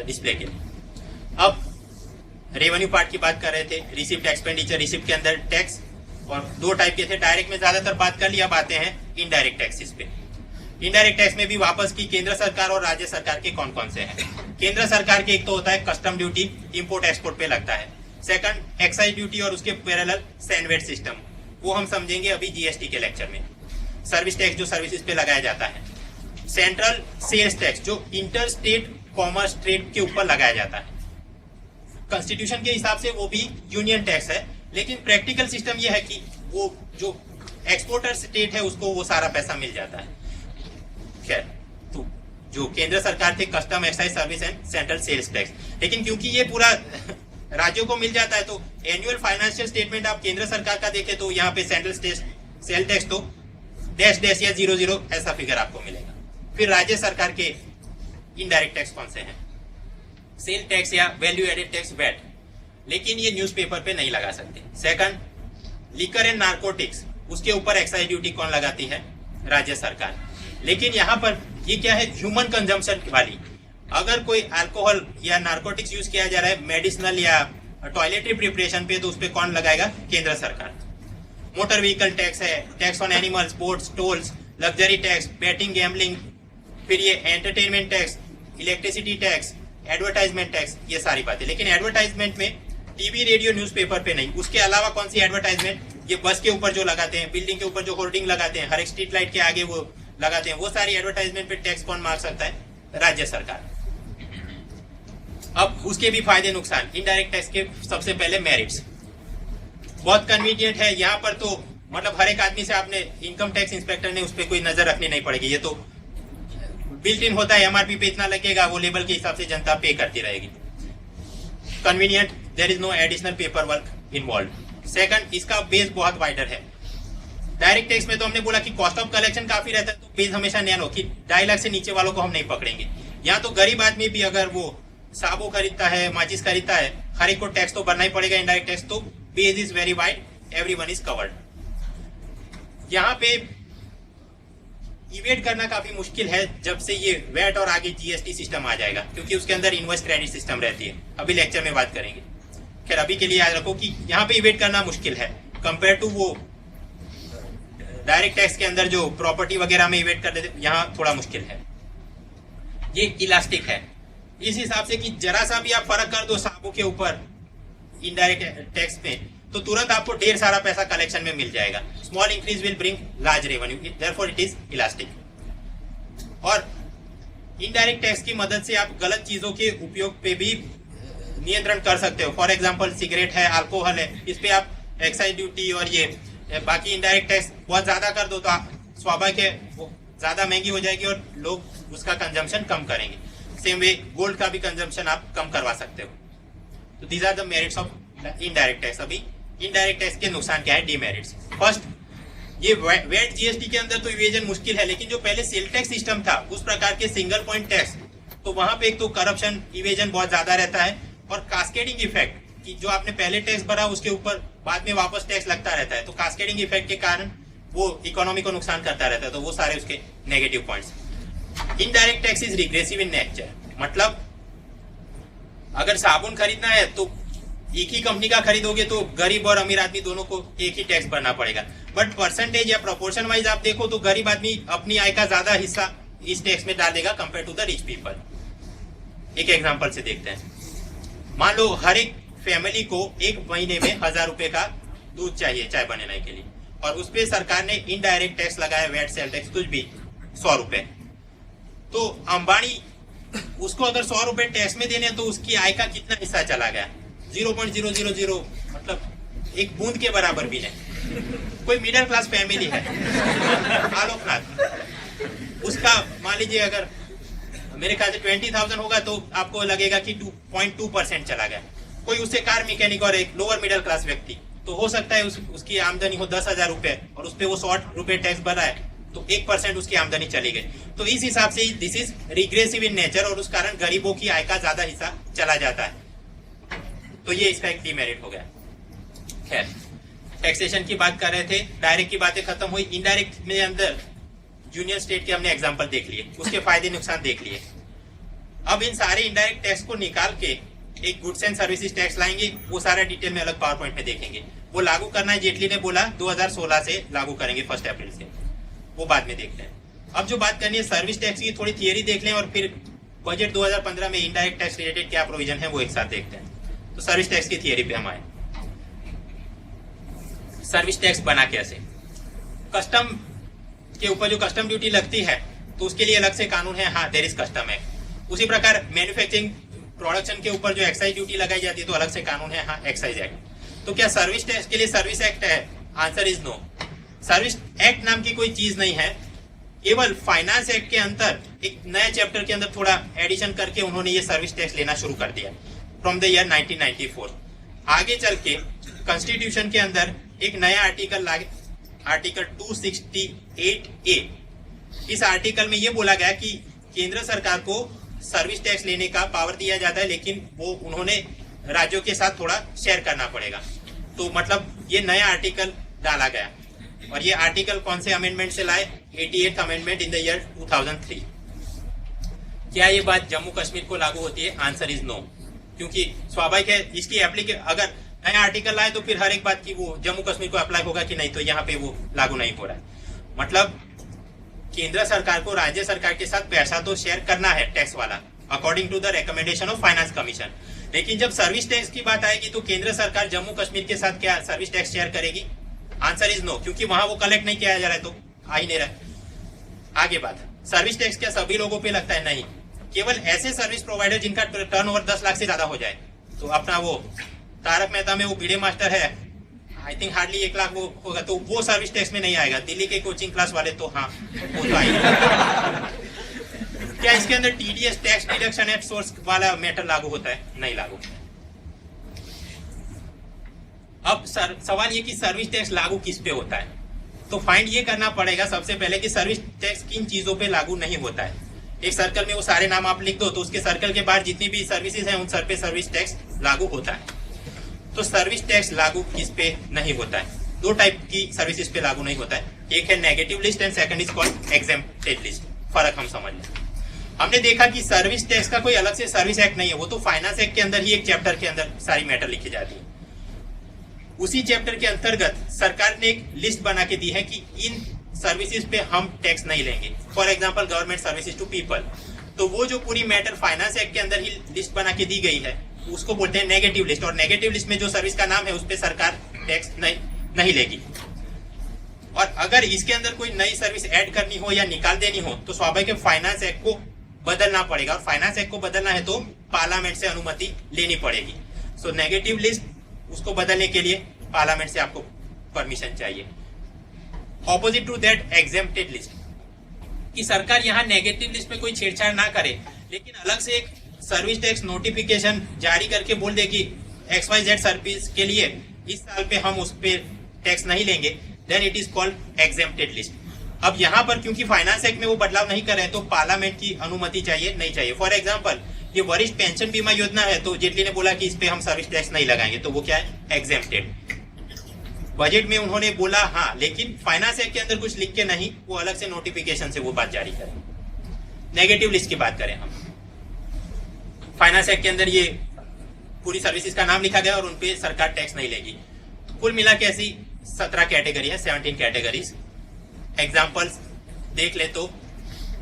Display के लिए। अब रेवेन्यू पार्ट की बात कर रहे थे, रिसिप्ट एक्सपेंडिचर। रिसिप्ट के अंदर टैक्स और दो टाइप के थे, डायरेक्ट में ज्यादातर बात कर लिया। अब आते हैं इनडायरेक्ट टैक्सेस पे। इनडायरेक्ट टैक्स में भी वापस की केंद्र सरकार और राज्य सरकार के कौन कौन से हैं। केंद्र सरकार के एक तो होता है कस्टम ड्यूटी, इंपोर्ट एक्सपोर्ट पे लगता है। सेकंड एक्साइज ड्यूटी और उसके पैरेलल सैंडवेट सिस्टम, वो हम समझेंगे अभी जीएसटी के लेक्चर में। सर्विस टैक्स जो सर्विसेज पे लगाया जाता है। सेंट्रल सेल्स टैक्स जो इंटर स्टेट कॉमर्स ट्रेड के ऊपर लगाया जाता है। कॉन्स्टिट्यूशन के हिसाब से वो भी यूनियन टैक्स है, लेकिन प्रैक्टिकल सिस्टम ये है कि वो जो एक्सपोर्टर स्टेट है उसको वो सारा पैसा मिल जाता है। खैर, तो जो केंद्र सरकार थे custom, excise, service and central sales tax. लेकिन क्योंकि ये पूरा राज्यों को मिल जाता है तो एनुअल फाइनेंशियल स्टेटमेंट आप केंद्र सरकार का देखें तो यहाँ पे सेंट्रल सेल टैक्स तो डैश डैश या 00 ऐसा फिगर आपको मिलेगा। फिर राज्य सरकार के इनडायरेक्ट टैक्स कौन से हैं? सेल टैक्स या वैल्यू एडेड टैक्स, वैट, लेकिन ये न्यूज़पेपर पे नहीं लगा सकते। सेकंड, लिकर एंड नारकोटिक्स, उसके ऊपर एक्साइज ड्यूटी कौन लगाती है? राज्य सरकार। लेकिन यहाँ पर ये क्या है, ह्यूमन कंजम्पशन वाली। अगर कोई अल्कोहल या नारकोटिक्स यूज किया जा रहा है मेडिसिनल या टॉयलेटरी प्रिपरेशन पे, तो उस पर कौन लगाएगा? केंद्र सरकार। मोटर व्हीकल टैक्स है, tax on animal, sports, tolls, luxury tax, betting, gambling, फिर ये entertainment tax, electricity tax, advertisement tax, ये सारी बातें। लेकिन एडवर्टाइजमेंट में टीवी, रेडियो, न्यूज़पेपर पे नहीं। उसके अलावा कौन सी एडवर्टाइजमेंट? ये बस के ऊपर जो लगाते हैं, बिल्डिंग के ऊपर जो होर्डिंग लगाते हैं, हर एक स्ट्रीट लाइट के आगे वो लगाते हैं, वो सारी एडवर्टाइजमेंट पे टैक्स कौन मार सकता है? राज्य सरकार। अब उसके भी फायदे नुकसान। इनडायरेक्ट टैक्स के सबसे पहले मेरिट्स, बहुत कन्वीनियंट है। यहाँ पर तो मतलब हर एक आदमी से आपने इनकम टैक्स इंस्पेक्टर ने उस पर कोई नजर रखनी नहीं पड़ेगी। ये तो बिल्ट इन होता है, एमआरपी पे इतना लगेगा, वो लेबल के हिसाब से जनता पे करती रहेगी। Convenient, there is no additional paper work involve. Second, इसका बेस बहुत वाइडर है। डायरेक्ट टैक्स में तो हमने बोला कि कॉस्ट ऑफ कलेक्शन काफी रहता है, तो बेस हमेशा नैनो कि 2.5 लाख से नीचे वालों को हम नहीं पकड़ेंगे। यहाँ तो गरीब आदमी भी अगर वो साबु खरीदता है, माचिस खरीदता है, हर एक को टैक्स तो भरना ही पड़ेगा, इनडायरेक्ट टैक्स। तो base is very wide, everyone is covered. यहाँ पे इवेट करना काफी मुश्किल है जब से ये वैट और आगे जीएसटी सिस्टम आ जाएगा, क्योंकि उसके अंदर इनवॉइस क्रेडिट सिस्टम रहती है। अभी लेक्चर में बात करेंगे। खैर, अभी के लिए याद रखो कि यहाँ पे इवेट करना मुश्किल है कंपेयर टू वो डायरेक्ट टैक्स के अंदर जो प्रॉपर्टी वगैरह में इवेट कर देते, यहाँ थोड़ा मुश्किल है। ये इलास्टिक है इस हिसाब से कि जरा सा भी आप फर्क कर दो साबु के ऊपर इनडायरेक्ट टैक्स में, तो तुरंत आपको ढेर सारा पैसा कलेक्शन में मिल जाएगा। Small increase will bring large revenue, therefore it is elastic. और इनडायरेक्ट टैक्स की मदद से आप गलत चीजों के उपयोग पे भी नियंत्रण कर सकते हो। फॉर एग्जांपल, सिगरेट है, अल्कोहल है, इस पे आप एक्साइज ड्यूटी और ये बाकी इनडायरेक्ट टैक्स बहुत ज्यादा कर दो तो स्वाभाविक है वो ज्यादा महंगी हो जाएगी और लोग उसका कंजम्पशन कम करेंगे। सेम वे गोल्ड का भी कंजम्पशन आप कम करवा सकते हो। तो these are the merits of indirect tax. अभी इनडायरेक्ट टैक्स के नुकसान क्या है, डीमेरिट्स। फर्स्ट, ये वैट जीएसटी के अंदर तो इवेजन मुश्किल है, लेकिन जो पहले सेल टैक्स सिस्टम था उस प्रकार के सिंगल पॉइंट टैक्स, तो वहां पे एक तो करप्शन, इवेजन बहुत ज्यादा रहता है और कास्केडिंग इफेक्ट कि जो आपने पहले टैक्स भरा उसके ऊपर बाद में वापस टैक्स लगता रहता है, तो कास्केडिंग इफेक्ट के कारण वो इकोनॉमी को नुकसान करता रहता है। तो वो सारे उसके negative points. Indirect tax is regressive in nature, मतलब अगर साबुन खरीदना है तो एक ही कंपनी का खरीदोगे तो गरीब और अमीर आदमी दोनों को एक ही टैक्स भरना पड़ेगा। बट परसेंटेज या प्रोपोर्शन वाइज आप देखो तो गरीब आदमी अपनी आय का ज्यादा हिस्सा इस टैक्स में डाल देगा compare to the rich people. एक एग्जांपल से देखते हैं। मान लो हर एक फैमिली को एक महीने में 1000 रुपए का दूध चाहिए चाय बनाने के लिए, और उस पर सरकार ने इनडायरेक्ट टैक्स लगाया, वैट, सेल टैक्स, कुछ भी 100 रुपए। तो अंबानी उसको अगर 100 रुपए टैक्स में देने तो उसकी आय का कितना हिस्सा चला गया? 0.000, मतलब एक बूंद के बराबर भी नहीं। कोई मिडिल क्लास फैमिली है आलोकनाथ, उसका मान लीजिए अगर मेरे ख्याल से 20,000 होगा तो आपको लगेगा कि 2.2% चला गया। कोई उससे कार मैकेनिक और एक लोअर मिडिल क्लास व्यक्ति, तो हो सकता है उसकी आमदनी हो 10,000 रुपए और उस पर वो 100 रुपए टैक्स भरा है तो 1% उसकी आमदनी चली गई। तो इस हिसाब से this is regressive in nature और उस कारण गरीबों की आय का ज्यादा हिस्सा चला जाता है। तो ये इसका एक डीमेरिट हो गया। खैर, टैक्सेशन की बात कर रहे थे, डायरेक्ट की बातें खत्म हुई। इनडायरेक्ट में अंदर यूनियन स्टेट के हमने एग्जांपल देख लिए, उसके फायदे नुकसान देख लिए। अब इन सारे इनडायरेक्ट टैक्स को निकाल के एक गुड्स एंड सर्विसेज टैक्स लाएंगे, वो सारा डिटेल में अलग पावर पॉइंट में देखेंगे। वो लागू करना है, जेटली ने बोला 2016 से लागू करेंगे 1 अप्रैल से, वो बाद में देखते हैं। अब जो बात करनी है सर्विस टैक्स की, थोड़ी थियरी देख लें और फिर बजट 2015 में इनडायरेक्ट टैक्स रिलेटेड क्या प्रोविजन है वो एक साथ देखते हैं। तो सर्विस टैक्स की थियरी पे हम आए। सर्विस टैक्स बना कैसे? कस्टम के ऊपर जो कस्टम ड्यूटी लगती है तो उसके लिए अलग से कानून है, हाँ देयर इज कस्टम एक्ट। उसी प्रकार मैन्युफैक्चरिंग प्रोडक्शन के ऊपर जो एक्साइज ड्यूटी लगाई जाती है तो अलग से कानून है, हाँ एक्साइज एक्ट। तो क्या सर्विस टैक्स के लिए सर्विस एक्ट है? Answer is no. Service act नाम की कोई चीज नहीं है, केवल फाइनेंस एक्ट के अंदर एक नए चैप्टर के अंदर थोड़ा एडिशन करके उन्होंने ये सर्विस टैक्स लेना शुरू कर दिया फ्रॉम द ईयर 1994। आगे चल के कॉन्स्टिट्यूशन के अंदर एक नया आर्टिकल लागे, आर्टिकल 268A। इस आर्टिकल में ये बोला गया कि केंद्र सरकार को सर्विस टैक्स लेने का पावर दिया जाता है, लेकिन वो उन्होंने राज्यों के साथ थोड़ा शेयर करना पड़ेगा। तो मतलब ये नया आर्टिकल डाला गया। और ये आर्टिकल कौन से अमेंडमेंट से लाए? 88th amendment in the year 2003। क्या ये बात जम्मू कश्मीर को लागू होती है? आंसर इज नो, क्योंकि स्वाभाविक है इसकी एप्लीकेशन, अगर नया आर्टिकल लाए तो फिर हर एक बात की वो जम्मू कश्मीर को अप्लाई होगा कि नहीं, तो यहाँ पे वो लागू नहीं हो रहा है। मतलब केंद्र सरकार को राज्य सरकार के साथ पैसा तो शेयर करना है टैक्स वाला, according to the recommendation of finance commission. लेकिन जब सर्विस टैक्स की बात आएगी तो केंद्र सरकार जम्मू कश्मीर के साथ क्या सर्विस टैक्स शेयर करेगी? आंसर इज नो, क्योंकि वहां वो कलेक्ट नहीं किया जा रहा है तो आ ही नहीं रहा। आगे बात, सर्विस टैक्स क्या सभी लोगों पे लगता है? नहीं, केवल ऐसे सर्विस प्रोवाइडर जिनका टर्नओवर 10 लाख से ज्यादा हो जाए। तो अपना वो तारक मेहता में वो भिड़े मास्टर है, आई थिंक हार्डली 1 लाख वो होगा, तो वो सर्विस टैक्स में नहीं आएगा। दिल्ली के कोचिंग क्लास वाले तो हाँ वो तो आएगा। क्या इसके अंदर TDS tax deduction at source वाला मैटर लागू होता है? नहीं लागू। अब सवाल ये कि सर्विस टैक्स लागू किस पे होता है, तो फाइंड ये करना पड़ेगा सबसे पहले कि सर्विस टैक्स किन चीजों पे लागू नहीं होता है। एक सर्कल में वो सारे नाम आप लिख दो, तो उसके सर्कल के बाद जितनी भी सर्विसेज हैं उन सब पे सर्विस टैक्स लागू होता है। तो सर्विस टैक्स लागू किस पे नहीं होता है? 2 टाइप की सर्विसेज पे लागू नहीं होता है, एक है negative list and second is called exempted list. फर्क हम समझ लें। हमने देखा कि सर्विस टैक्स का कोई अलग से सर्विस एक्ट नहीं है, वो तो फाइनेंस एक्ट के अंदर ही एक चैप्टर के अंदर सारी मैटर लिखी जाती है। उसी चैप्टर के अंतर्गत सरकार ने एक लिस्ट बना के दी है कि इन सर्विसेज पे हम टैक्स नहीं लेंगे। For example government services to people, तो वो जो पूरी मैटर फाइनेंस एक्ट के अंदर ही लिस्ट बना के दी गई है उसको बोलते हैं नेगेटिव लिस्ट। और नेगेटिव लिस्ट में जो सर्विस का नाम है उस पे सरकार टैक्स नहीं लेगी। और अगर इसके अंदर कोई नई सर्विस ऐड करनी हो या निकाल देनी हो तो स्वाभाविक फाइनेंस एक्ट को बदलना पड़ेगा, और फाइनेंस एक्ट को बदलना है तो पार्लियामेंट से अनुमति लेनी पड़ेगी। सो नेगेटिव लिस्ट उसको बदलने के लिए पार्लियामेंट से आपको परमिशन चाहिए। Opposite to that exempted list, कि सरकार यहाँ नेगेटिव लिस्ट में कोई छेड़छाड़ ना करे, लेकिन अलग से एक सर्विस टैक्स नोटिफिकेशन जारी करके बोल दे कि XYZ सर्विस के लिए इस साल पे हम उस पे टैक्स नहीं लेंगे, then it is called exempted list. अब यहाँ पर क्योंकि फाइनेंस एक्ट में वो बदलाव नहीं कर रहे हैं तो पार्लियामेंट की अनुमति चाहिए नहीं चाहिए। फॉर एग्जाम्पल ये वरिष्ठ पेंशन बीमा योजना है, तो जेटली ने बोला कि इस पे हम सर्विस टैक्स नहीं लगाएंगे, तो वो क्या है? एग्जेम्प्टेड। बजट में उन्होंने बोला हाँ, लेकिन फाइनेंस एक्ट के अंदर कुछ लिख के नहीं, वो अलग से नोटिफिकेशन से वो बात जारी करें। नेगेटिव लिस्ट की बात करें हम, फाइनेंस एक्ट के अंदर ये पूरी सर्विसेज का नाम लिखा गया और उनपे सरकार टैक्स नहीं लेगी। कुल मिला के ऐसी 17 कैटेगरी है, 17 कैटेगरीज। एग्जाम्पल्स देख ले तो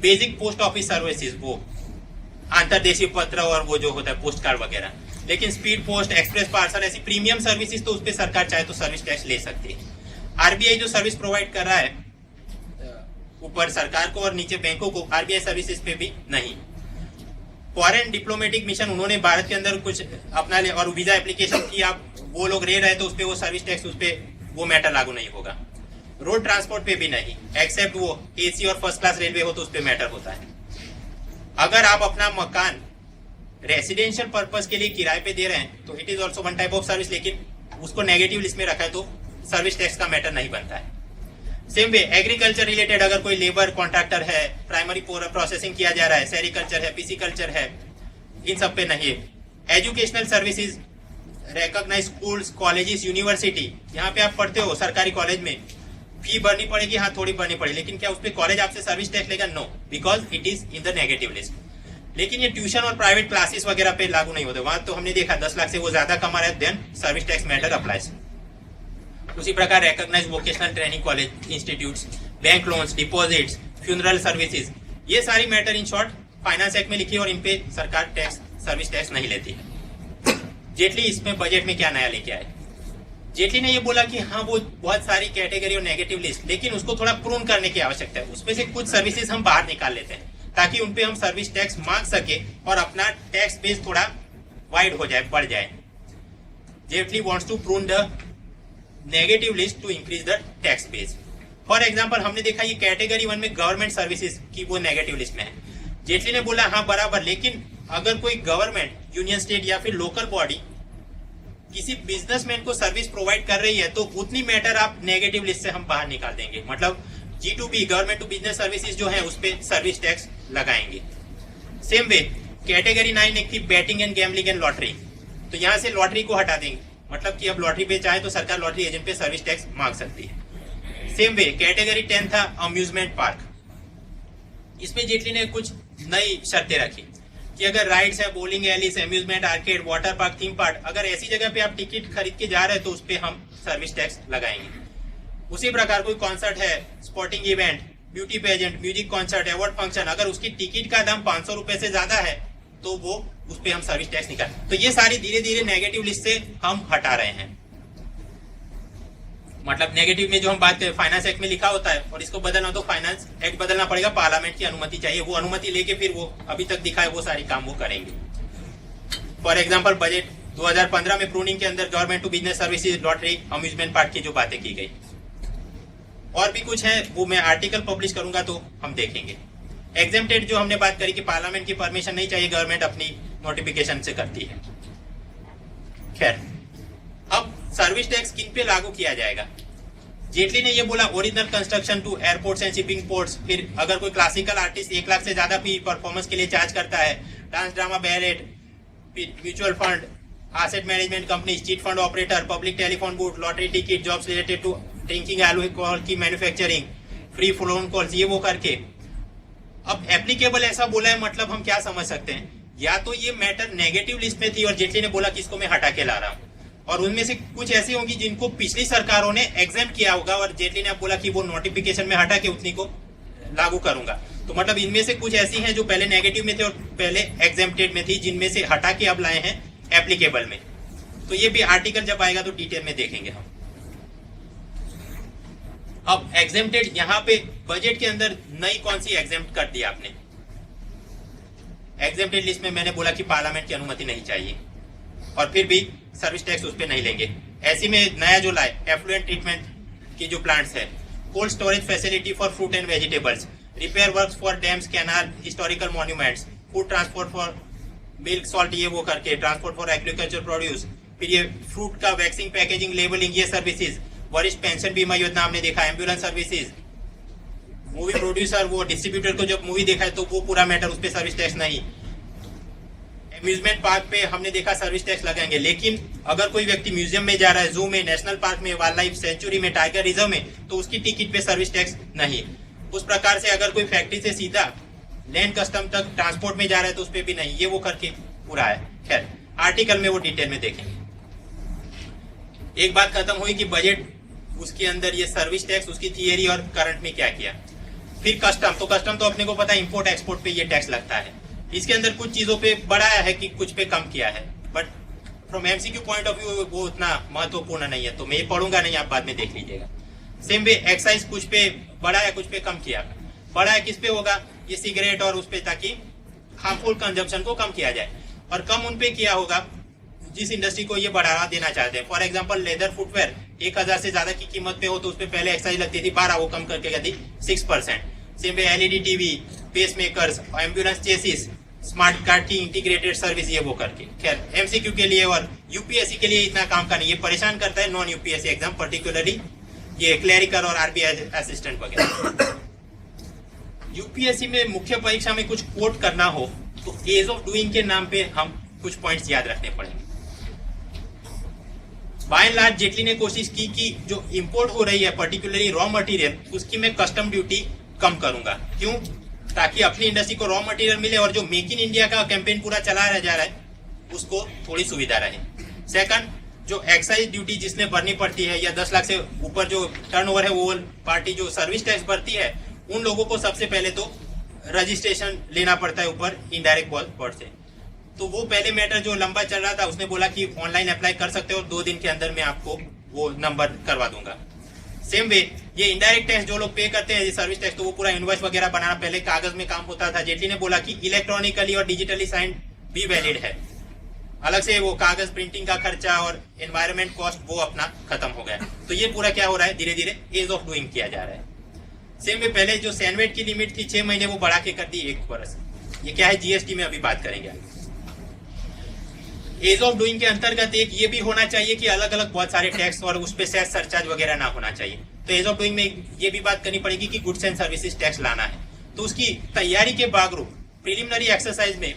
बेसिक पोस्ट ऑफिस सर्विसेज, वो अंतरदेशीय पत्र और वो जो होता है पोस्ट कार्ड वगैरह। लेकिन स्पीड पोस्ट, एक्सप्रेस पार्सल, ऐसी प्रीमियम सर्विसेज तो उस पर सरकार चाहे तो सर्विस टैक्स ले सकती है। आरबीआई जो सर्विस प्रोवाइड कर रहा है ऊपर सरकार को और नीचे बैंकों को, आरबीआई सर्विसेज पे भी नहीं। फॉरेन डिप्लोमेटिक मिशन उन्होंने भारत के अंदर कुछ अपना ले और वीजा एप्लीकेशन की, आप वो लोग रह रहे तो उस पर वो सर्विस टैक्स, उस पर वो मैटर लागू नहीं होगा। रोड ट्रांसपोर्ट पे भी नहीं, एक्सेप्ट वो एसी और फर्स्ट क्लास रेलवे हो तो उस पर मैटर होता है। अगर आप अपना मकान रेसिडेंशियल पर्पस के लिए किराए पे दे रहे हैं तो it is also one type of service, लेकिन उसको नेगेटिव लिस्ट में रखा है तो सर्विस टैक्स का मैटर नहीं बनता है। सेम वे एग्रीकल्चर रिलेटेड अगर कोई लेबर कॉन्ट्रैक्टर है, प्राइमरी प्रोसेसिंग किया जा रहा है, सेरिकल्चर है, पिसिकल्चर है, इन सब पे नहीं है। Educational services, recognise schools, colleges, university, यहाँ पे आप पढ़ते हो सरकारी कॉलेज में, फी भरनी पड़ेगी, हाँ थोड़ी भरनी पड़ेगी, लेकिन क्या उस पर कॉलेज आपसे सर्विस टैक्स लेगा? No, because it is in the negative list. लेकिन ये ट्यूशन और प्राइवेट क्लासेस वगैरह पे लागू नहीं होते। वहां तो हमने देखा 10 लाख से वो ज्यादा कमा रहे हैं, then service tax matter applies. उसी प्रकार recognised vocational training college institutes, bank loans, deposits, funeral services, ये सारी matter in short finance act में लिखी और इन पे सरकार टैक्स सर्विस टैक्स नहीं लेती है। जेटली इसमें बजट में क्या नया लेके आए? जेटली ने ये बोला कि हाँ वो बहुत सारी कैटेगरी और नेगेटिव लिस्ट, लेकिन उसको थोड़ा प्रून करने की आवश्यकता है। उसमें से कुछ सर्विसेज हम बाहर निकाल लेते हैं ताकि उनपे हम सर्विस टैक्स मांग सके और अपना टैक्स बेस थोड़ा वाइड हो जाए, बढ़ जाए। Jaitley wants to prune the negative list to increase the tax base. For example हमने देखा ये कैटेगरी 1 में गवर्नमेंट सर्विसेज की वो नेगेटिव लिस्ट में है। जेटली ने बोला हाँ बराबर, लेकिन अगर कोई गवर्नमेंट, यूनियन स्टेट या फिर लोकल बॉडी किसी बिजनेसमैन को सर्विस प्रोवाइड कर रही है तो उतनी मैटर आप नेगेटिव लिस्ट से हम बाहर निकाल देंगे। मतलब G2B, government to business services जो है उस पर सर्विस टैक्स लगाएंगे। सेम वे कैटेगरी 9 एक थी batting and gambling and lottery, तो यहाँ से लॉटरी को हटा देंगे। मतलब कि अब लॉटरी पे चाहे तो सरकार लॉटरी एजेंट पे सर्विस टैक्स मांग सकती है। सेम वे कैटेगरी 10 था अम्यूजमेंट पार्क, इसमें जेटली ने कुछ नई शर्तें रखी कि अगर राइड्स है, bowling alleys, amusement arcade, water park, theme park, अगर ऐसी जगह पे आप टिकट खरीद के जा रहे हैं तो उस पर हम सर्विस टैक्स लगाएंगे। उसी प्रकार कोई कॉन्सर्ट है, sporting event, beauty pageant, music concert, award function, अगर उसकी टिकट का दाम 500 रुपए से ज्यादा है तो वो उस पर हम सर्विस टैक्स निकाल। तो ये सारी धीरे धीरे नेगेटिव लिस्ट से हम हटा रहे हैं। मतलब नेगेटिव में जो हम बात करें फाइनेंस एक्ट में लिखा होता है और इसको बदलना तो फाइनेंस एक्ट बदलना पड़ेगा, पार्लियामेंट की अनुमति चाहिए। वो अनुमति लेके फिर वो अभी तक दिखाए वो सारी काम वो करेंगे। फॉर एग्जाम्पल बजट 2015 में प्रूनिंग के अंदर government to business services, lottery, amusement park की जो बातें की गई, और भी कुछ है वो मैं आर्टिकल पब्लिश करूंगा तो हम देखेंगे। एग्जेम्प्टेड जो हमने बात करी कि पार्लियामेंट की परमिशन नहीं चाहिए, गवर्नमेंट अपनी नोटिफिकेशन से करती है। खैर, अब सर्विस टैक्स किन पे लागू किया जाएगा? जेटली ने ये बोला original construction to airports and shipping ports. फिर अगर कोई क्लासिकल आर्टिस्ट 1 लाख से ज्यादा भी परफॉर्मेंस के लिए चार्ज करता है, dance, drama, ballet, mutual fund, asset management company, chit fund operator, public telephone booth, lottery ticket, jobs related to drinking alcohol की मैन्युफैक्चरिंग, फ्री फोन कॉल्स, ये वो करके। अब एप्लीकेबल ऐसा बोला है, मतलब हम क्या समझ सकते हैं? या तो ये मैटर नेगेटिव लिस्ट में थी और जेटली ने बोला कि इसको मैं हटा के ला रहा हूं, और उनमें से कुछ ऐसी होंगी जिनको पिछली सरकारों ने एग्जाम किया होगा और जेटली ने बोला कि वो नोटिफिकेशन में हटा के उतनी को लागू करूंगा। तो मतलब इनमें से कुछ ऐसी हैं जो पहले नेगेटिव में थे और पहले एग्जेम्प्टेड में थी, जिनमें से हटा के अब लाए हैं एप्लीकेबल में। तो ये भी आर्टिकल जब आएगा तो डिटेल में देखेंगे हम। अब एग्जेम्प्टेड, यहाँ पे बजट के अंदर नई कौन सी एग्जेम्प्ट कर दी आपने? एग्जेम्प्टेड लिस्ट में मैंने बोला कि पार्लियामेंट की अनुमति नहीं चाहिए और फिर भी सर्विस टैक्स उस पर नहीं लेंगे। ऐसी में नया जो लाए एफ्लुएंट ट्रीटमेंट की जो प्लांट्स है, cold storage facility for fruit and vegetables, repair works for dams, canal, historical monuments, food transport for milk, salt, ये वो करके, ट्रांसपोर्ट फॉर एग्रीकल्चर प्रोड्यूस, फिर ये फ्रूट का वैक्सिंग, पैकेजिंग, लेबलिंग, ये सर्विसेज, वरिष्ठ पेंशन बीमा योजना हमने देखा, एम्बुलेंस सर्विसेज, मूवी प्रोड्यूसर वो डिस्ट्रीब्यूटर को जब मूवी देखा है तो वो पूरा मैटर, उस पर सर्विस टैक्स नहीं। अम्यूजमेंट पार्क पे हमने देखा सर्विस टैक्स लगाएंगे, लेकिन अगर कोई व्यक्ति म्यूजियम में जा रहा है, जू में, नेशनल पार्क में, वाइल्ड लाइफ सेंचुरी में, टाइगर रिजर्व में, तो उसकी टिकट पे सर्विस टैक्स नहीं। उस प्रकार से अगर कोई फैक्ट्री से सीधा लैंड कस्टम तक ट्रांसपोर्ट में जा रहा है तो उस पर भी नहीं, ये वो करके पूरा है। खैर, आर्टिकल में वो डिटेल में देखेंगे। एक बात खत्म हुई कि बजट, उसके अंदर ये सर्विस टैक्स, उसकी थियरी और करंट में क्या किया। फिर कस्टम, तो कस्टम तो अपने को पता है इंपोर्ट एक्सपोर्ट पे ये टैक्स लगता है। इसके अंदर कुछ चीजों पे बढ़ाया है कि कुछ पे कम किया है, but from MCQ point of view वो उतना महत्वपूर्ण नहीं है, तो मैं ये पढ़ूंगा नहीं, आप बाद में देख लीजिएगा। सेम वे एक्साइज कुछ पे बढ़ाया, कुछ पे कम किया। बढ़ाया किस पे होगा? ये सिगरेट और उस पे, ताकि हार्मफुल कंजम्पशन को कम किया जाए, और कम उन पे किया होगा जिस इंडस्ट्री को ये बढ़ावा देना चाहते हैं। फॉर एग्जाम्पल लेदर फुटवेयर 1000 से ज्यादा की कीमत पे हो तो उस पे पहले एक्साइज लगती थी 12, वो कम करके कर दी 6%। Same way LED TV, pace makers, ambulance chassis, smart card की इंटीग्रेटेड सर्विस, ये वो करके। खैर, एमसीक्यू के लिए और यूपीएससी के लिए इतना काम का नहीं, ये परेशान करता है नॉन यूपीएससी एग्जाम, पर्टिकुलरली ये क्लरिकल और आरबीआई असिस्टेंट वगैरह। यूपीएससी में मुख्य परीक्षा में कुछ कोट करना हो तो एज ऑफ डूइंग के नाम पे हम कुछ पॉइंट्स याद रखने पड़ेंगे। बाय एंड लार्ज जेटली ने कोशिश की कि जो इंपोर्ट हो रही है पर्टिकुलरली रॉ मटेरियल, उसकी मैं कस्टम ड्यूटी कम करूंगा। क्यों? ताकि अपनी इंडस्ट्री को रॉ मटेरियल मिले और जो मेक इन इंडिया का कैंपेन पूरा चला जा रहा है उसको थोड़ी सुविधा रहे। सेकंड, जो एक्साइज ड्यूटी जिसने भरनी पड़ती है या 10 लाख से ऊपर जो टर्नओवर है वो पार्टी जो सर्विस टैक्स भरती है उन लोगों को सबसे पहले तो रजिस्ट्रेशन लेना पड़ता है ऊपर इनडायरेक्ट बोर्ड से। तो वो पहले मैटर जो लंबा चल रहा था उसने बोला कि ऑनलाइन अप्लाई कर सकते हो और 2 दिन के अंदर मैं आपको वो नंबर करवा दूंगा। सेम वे ये इनडायरेक्ट टैक्स जो लोग पे करते हैं सर्विस टैक्स, तो वो पूरा इनवॉइस वगैरह बनाना पहले कागज में काम होता था। जेटली ने बोला कि इलेक्ट्रॉनिकली और डिजिटली साइन भी वैलिड है, अलग से वो कागज प्रिंटिंग का खर्चा और एनवायरमेंट कॉस्ट वो अपना खत्म हो गया। तो ये पूरा क्या हो रहा है, धीरे धीरे एज ऑफ डूइंग किया जा रहा है। सेम वे पहले जो सैनवेट की लिमिट थी 6 महीने वो बढ़ा के कर दी 1 वर्ष। ये क्या है जीएसटी में अभी बात करेंगे। एज ऑफ डूइंग के अंतर्गत एक ये भी होना चाहिए कि अलग अलग बहुत सारे टैक्स और उस पर सेस सरचार्ज वगैरह ना होना चाहिए। तो एज ऑफ डूइंग में ये भी बात करनी पड़ेगी कि गुड्स एंड सर्विसेज टैक्स लाना है। तो उसकी तैयारी के भागरूप प्रिलिमिनरी एक्सरसाइज में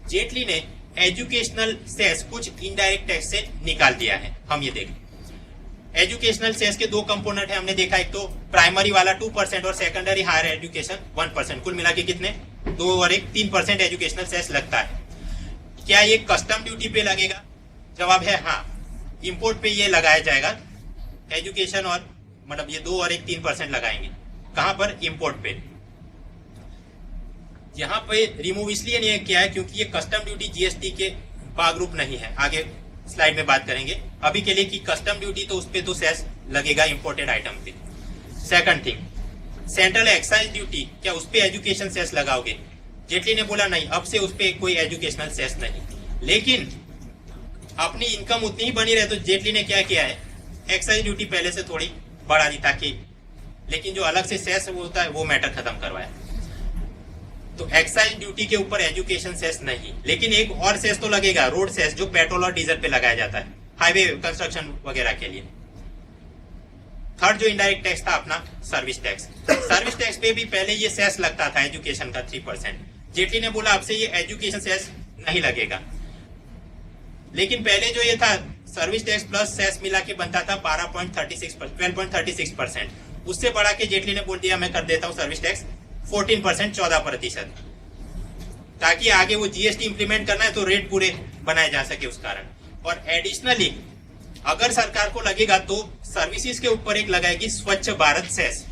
जेटली ने एजुकेशनल सेस कुछ इनडायरेक्ट टैक्स से निकाल दिया है। हम ये देखें, एजुकेशनल सेस के 2 कंपोनेंट है हमने देखा, एक तो प्राइमरी वाला 2% और सेकेंडरी हायर एजुकेशन 1%। कुल मिला के कितने 2 और 1 3% एजुकेशनल सेस लगता है। क्या ये कस्टम ड्यूटी पे लगेगा? जवाब है हाँ, इंपोर्ट पे ये लगाया जाएगा। एजुकेशन और मतलब ये 2 और 1 3% लगाएंगे। कहां पर? इंपोर्ट पे। यहाँ पे रिमूव इसलिए नहीं किया है क्योंकि ये कस्टम ड्यूटी जीएसटी के भागरूप नहीं है, आगे स्लाइड में बात करेंगे। अभी के लिए कि कस्टम ड्यूटी तो उस पे तो सेस लगेगा इंपोर्टेड आइटम पे। Second thing, central excise duty, क्या उस पे एजुकेशन सेस लगाओगे? जेटली ने बोला नहीं, अब से उस पे कोई एजुकेशनल सेस नहीं। लेकिन अपनी इनकम उतनी ही बनी रहे, तो जेटली ने क्या किया है, एक्साइज ड्यूटी पहले से थोड़ी बढ़ा दी ताकि, लेकिन जो अलग से सेस होता है वो मैटर खत्म करवाया। तो एक्साइज ड्यूटी के ऊपर एजुकेशन सेस नहीं, लेकिन एक और सेस तो लगेगा, रोड सेस, जो पेट्रोल और डीजल पे लगाया जाता है हाईवे कंस्ट्रक्शन वगैरह के लिए। थर्ड जो इनडायरेक्ट टैक्स था अपना सर्विस टैक्स। सर्विस टैक्स पे भी पहले ये सेस लगता था एजुकेशन का 3%। जेटली ने बोला अब से ये एजुकेशन सेस नहीं लगेगा। लेकिन पहले जो ये था सर्विस टैक्स प्लस सेस मिला के बनता था 12.36%। उससे बढ़ा के जेटली ने बोल दिया मैं कर देता हूं सर्विस टैक्स 14%, 14%, ताकि आगे वो जीएसटी इंप्लीमेंट करना है तो रेट पूरे बनाए जा सके उस कारण। और एडिशनली अगर सरकार को लगेगा तो सर्विसेज के ऊपर एक लगाएगी स्वच्छ भारत सेस,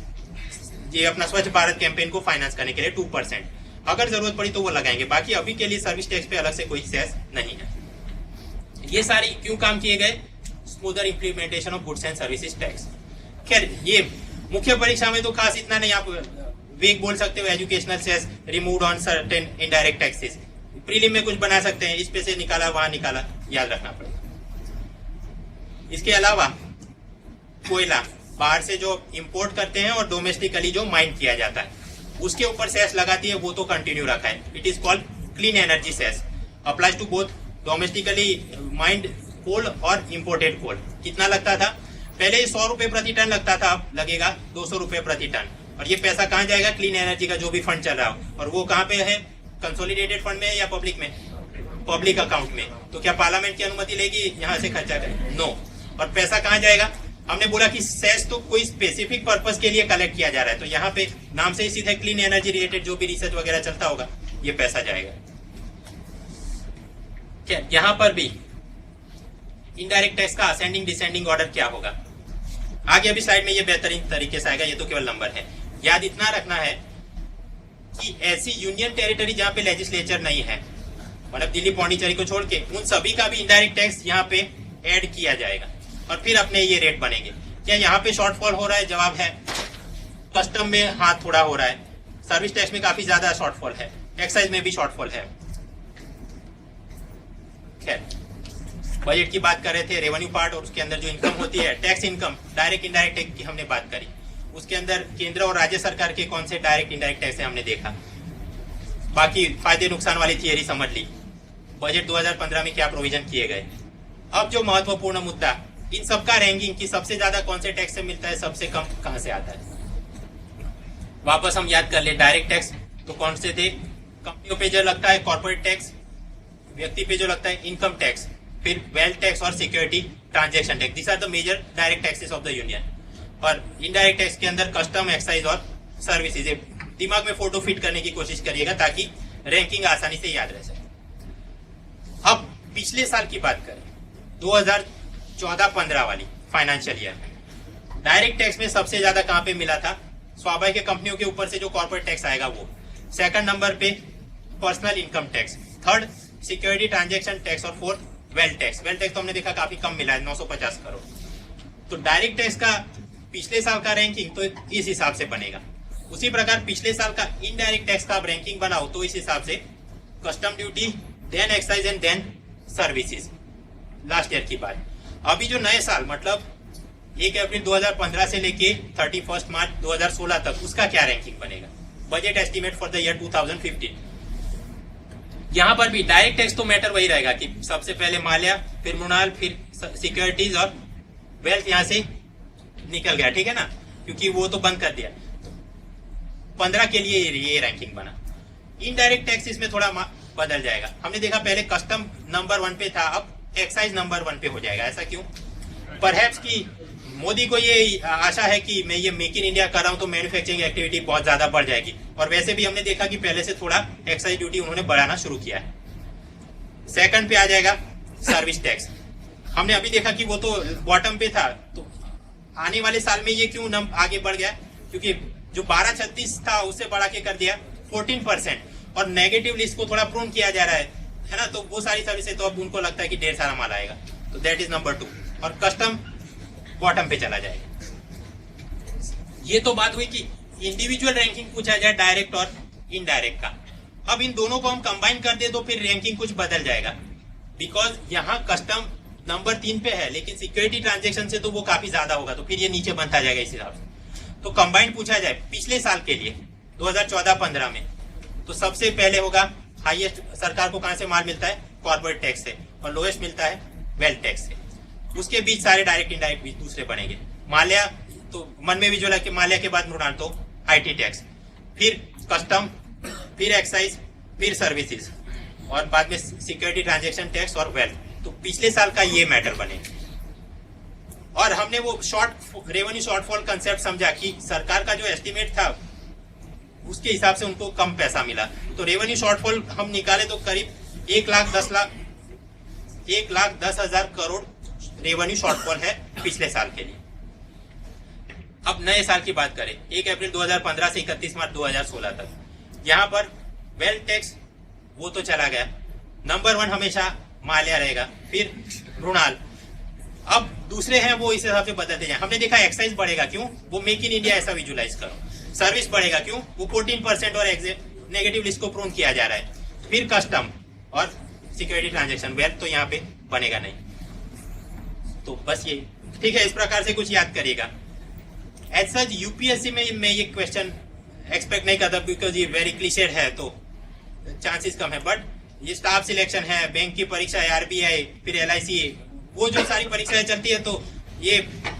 ये अपना स्वच्छ भारत कैंपेन को फाइनेंस करने के लिए 2%। अगर जरूरत पड़ी तो वो लगाएंगे, बाकी अभी के लिए सर्विस टैक्स पे अलग से कोई सेस नहीं है। ये सारी क्यों काम किए गए? Smoother implementation of goods and services tax. खैर ये मुख्य परीक्षा में तो खास इतना नहीं, आप वेग बोल सकते हो educational cess removed on certain indirect taxes. Prelim में कुछ बना सकते हैं, इस पे से निकाला वहां निकाला, याद रखना पड़ेगा। इसके अलावा कोयला बाहर से जो इंपोर्ट करते हैं और डोमेस्टिकली जो माइन किया जाता है उसके ऊपर सेस लगाती है, वो तो कंटिन्यू रखा है। It is called clean energy cess, applies to both domestically mined coal और इंपोर्टेड कोल। कितना लगता था पहले? 100 रुपए प्रति टन लगता था, अब लगेगा 200 रुपए प्रति टन। और ये पैसा कहाँ जाएगा? क्लीन एनर्जी का जो भी फंड चल रहा हो, और वो कहाँ पे है? कंसोलिडेटेड फंड में या पब्लिक में? पब्लिक अकाउंट में। तो क्या पार्लियामेंट की अनुमति लेगी यहाँ से खर्चा करें? नो। और पैसा कहाँ जाएगा? हमने बोला कि सेस तो कोई स्पेसिफिक पर्पस के लिए कलेक्ट किया जा रहा है, तो यहाँ पे नाम से ही सीधे क्लीन एनर्जी रिलेटेड जो भी रिसर्च वगैरह चलता होगा ये पैसा जाएगा। क्या यहाँ पर भी इनडायरेक्ट टैक्स का असेंडिंग डिसेंडिंग ऑर्डर क्या होगा? आगे अभी स्लाइड में ये बेहतरीन तरीके से आएगा, ये तो केवल नंबर है। याद इतना रखना है कि ऐसी यूनियन टेरिटरी जहाँ पे लेजिस्लेचर नहीं है, मतलब दिल्ली पौंडीचेरी को छोड़ के, उन सभी का भी इनडायरेक्ट टैक्स यहाँ पे ऐड किया जाएगा और फिर अपने ये रेट बनेंगे। क्या यहाँ पे शॉर्टफॉल हो रहा है? जवाब है कस्टम में हाथ थोड़ा हो रहा है, सर्विस टैक्स में काफी ज्यादा शॉर्टफॉल है, एक्साइज में भी शॉर्टफॉल है। खैर बजट की बात कर रहे थे, रेवेन्यू पार्ट और उसके अंदर जो इनकम होती है tax income, direct indirect tax की हमने बात करी। उसके अंदर केंद्र और राज्य सरकार के कौन से डायरेक्ट इनडायरेक्ट टैक्स है हमने देखा। बाकी फायदे नुकसान वाली थियरी समझ ली। बजट 2015 में क्या प्रोविजन किए गए। अब जो महत्वपूर्ण मुद्दा, इन सबका रैंकिंग की सबसे ज्यादा कौन से टैक्स से मिलता है, सबसे कम कहां से आता है। वापस हम याद कर ले, डायरेक्ट टैक्स तो कौन से थे? कंपनियों पे जो लगता है कॉर्पोरेट टैक्स, व्यक्ति पे जो लगता है इनकम टैक्स, फिर वेल्थ टैक्स और security transaction tax. This are the major direct taxes of the union. और इनडायरेक्ट टैक्स के अंदर कस्टम, एक्साइज और सर्विसेज दिमाग में फोटो फिट करने की कोशिश करिएगा ताकि रैंकिंग आसानी से याद रह सके। अब पिछले साल की बात करें, 2014-15 वाली फाइनेंशियल ईयर में डायरेक्ट टैक्स में सबसे ज्यादा कहां पे मिला था? स्वाभाविक कंपनियों के ऊपर से जो कॉर्पोरेट टैक्स आएगा वो। सेकंड नंबर पे personal income tax, third security transaction tax और fourth wealth tax. Wealth tax तो हमने देखा काफी कम मिला है, 950 करोड़। तो डायरेक्ट टैक्स का पिछले साल का रैंकिंग तो इस हिसाब से बनेगा। उसी प्रकार पिछले साल का इनडायरेक्ट टैक्स का आप रैंकिंग बनाओ तो इस हिसाब से custom duty, then excise and then services, last year की बात। अभी जो नए साल मतलब 1 अप्रैल 2015 से लेके 31 मार्च 2016 तक उसका क्या रैंकिंग बनेगा? Budget estimate for the year 2015। यहां पर भी डायरेक्ट टैक्स तो मैटर वही रहेगा कि सबसे पहले माल्या, फिर मृणाल, फिर सिक्योरिटीज और वेल्थ यहां से निकल गया, ठीक है ना, क्योंकि वो तो बंद कर दिया। 15 के लिए ये रैंकिंग बना। इनडायरेक्ट टैक्स इसमें थोड़ा बदल जाएगा। हमने देखा पहले कस्टम नंबर 1 पे था, अब एक्साइज नंबर 1 पे हो जाएगा। ऐसा क्यों? परहैप्स की मोदी को ये आशा है कि मैं ये मेक इन इंडिया कर रहा हूं तो मैन्युफैक्चरिंग एक्टिविटी बहुत ज्यादा बढ़ जाएगी, और वैसे भी हमने देखा कि पहले से थोड़ा एक्साइज ड्यूटी उन्होंने बढ़ाना शुरू किया है। सेकंड पे आ जाएगा सर्विस टैक्स। हमने अभी देखा कि वो तो बॉटम पे था, तो आने वाले साल में ये क्यों आगे बढ़ गया? क्योंकि जो 1236 था उससे बढ़ा के कर दिया 14%, और नेगेटिव लिस्ट को थोड़ा प्रूव किया जा रहा है ना, तो वो सारी सर्विसेज तो अब उनको लगता है कि ढेर सारा माल आएगा, तो दैट इज नंबर 2, और कस्टम बॉटम पे चला जाएगा। ये तो बात हुई कि इंडिविजुअल रैंकिंग पूछा जाए डायरेक्ट और इनडायरेक्ट का। अब इन दोनों को हम कंबाइन कर दे तो फिर रैंकिंग कुछ बदल जाएगा, बिकॉज यहाँ कस्टम नंबर 3 पे है, लेकिन सिक्योरिटी ट्रांजेक्शन से तो वो काफी ज्यादा होगा, तो फिर ये नीचे बनता जाएगा इस हिसाब से। तो कंबाइन पूछा जाए पिछले साल के लिए 2014-15 में, तो सबसे पहले होगा हाईएस्ट सरकार को कहां से माल मिलता है? कॉर्पोरेट टैक्स से, और लोएस्ट मिलता है वेल्थ टैक्स से। उसके बीच सारे डायरेक्ट इनडायरेक्ट भी दूसरे बनेंगे। माल्या तो मन में भी जो लगे, माल्या के बाद मृणाल तो आईटी टैक्स, फिर कस्टम, फिर एक्साइज, फिर सर्विसेज, और बाद में सिक्योरिटी ट्रांजैक्शन टैक्स और वेल्थ। तो पिछले साल का ये मैटर बने। और हमने वो रेवेन्यू शॉर्टफॉल कंसेप्ट समझा कि सरकार का जो एस्टिमेट था उसके हिसाब से उनको कम पैसा मिला, तो रेवेन्यू शॉर्टफॉल हम निकाले तो करीब 1,10,000 करोड़ रेवेन्यू शॉर्टफॉल है पिछले साल के लिए। अब नए साल की बात करें, 1 अप्रैल 2015 से 31 मार्च 2016 तक, यहाँ पर वेल्थ टैक्स वो तो चला गया, नंबर 1 हमेशा माल्या रहेगा, फिर मृणाल। अब दूसरे हैं वो इस हिसाब से बदलते जाए। हमने देखा एक्साइज बढ़ेगा, क्यों? वो मेक इन इंडिया ऐसा विजुलाइज करो। सर्विस बढ़ेगा, क्यों? वो 14% और नेगेटिव लिस्ट को प्रूव किया जा रहा है। फिर कस्टम और सिक्योरिटी ट्रांजैक्शन, वेल्थ तो यहाँ पे बनेगा नहीं। तो बस ये ठीक है, इस प्रकार से कुछ याद करिएगा। एज सच यूपीएससी में मैं ये क्वेश्चन एक्सपेक्ट नहीं करता, बिकॉज ये वेरी क्लिशेड है, तो चांसेस कम है। बट ये स्टाफ सिलेक्शन है, बैंक की परीक्षा है, आरबीआई, फिर एलआईसी, वो जो सारी परीक्षाएं चलती है, तो ये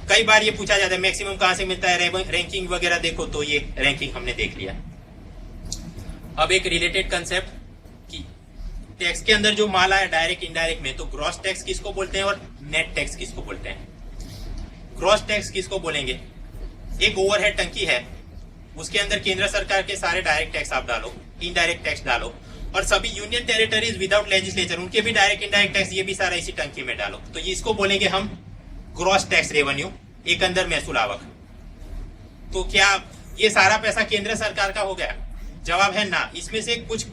कई बार ये पूछा जाता है मैक्सिमम कहां से मिलता है, रैंकिंग वगैरह देखो, तो ये रैंकिंग हमने देख लिया। अब एक रिलेटेड कंसेप्ट कि टैक्स के अंदर जो माल आया डायरेक्ट इनडायरेक्ट में, तो ग्रॉस टैक्स किसको बोलते हैं और नेट टैक्स किसको बोलते हैं? ग्रॉस टैक्स किसको बोलेंगे? एक ओवरहेड टंकी है, उसके अंदर केंद्र सरकार के सारे डायरेक्ट टैक्स आप डालो, इनडायरेक्ट टैक्स डालो, और सभी यूनियन टेरिटरीज विदाउट लेजिस्लेचर उनके भी डायरेक्ट इनडायरेक्ट टैक्स, ये भी सारा इसी टंकी में डालो, तो इसको बोलेंगे हम ग्रॉस टैक्स रेवेन्यू, एक अंदर महसूल आवक। तो क्या ये सारा पैसा केंद्र सरकार का हो गया? जवाब है ना। इसमें से कुछ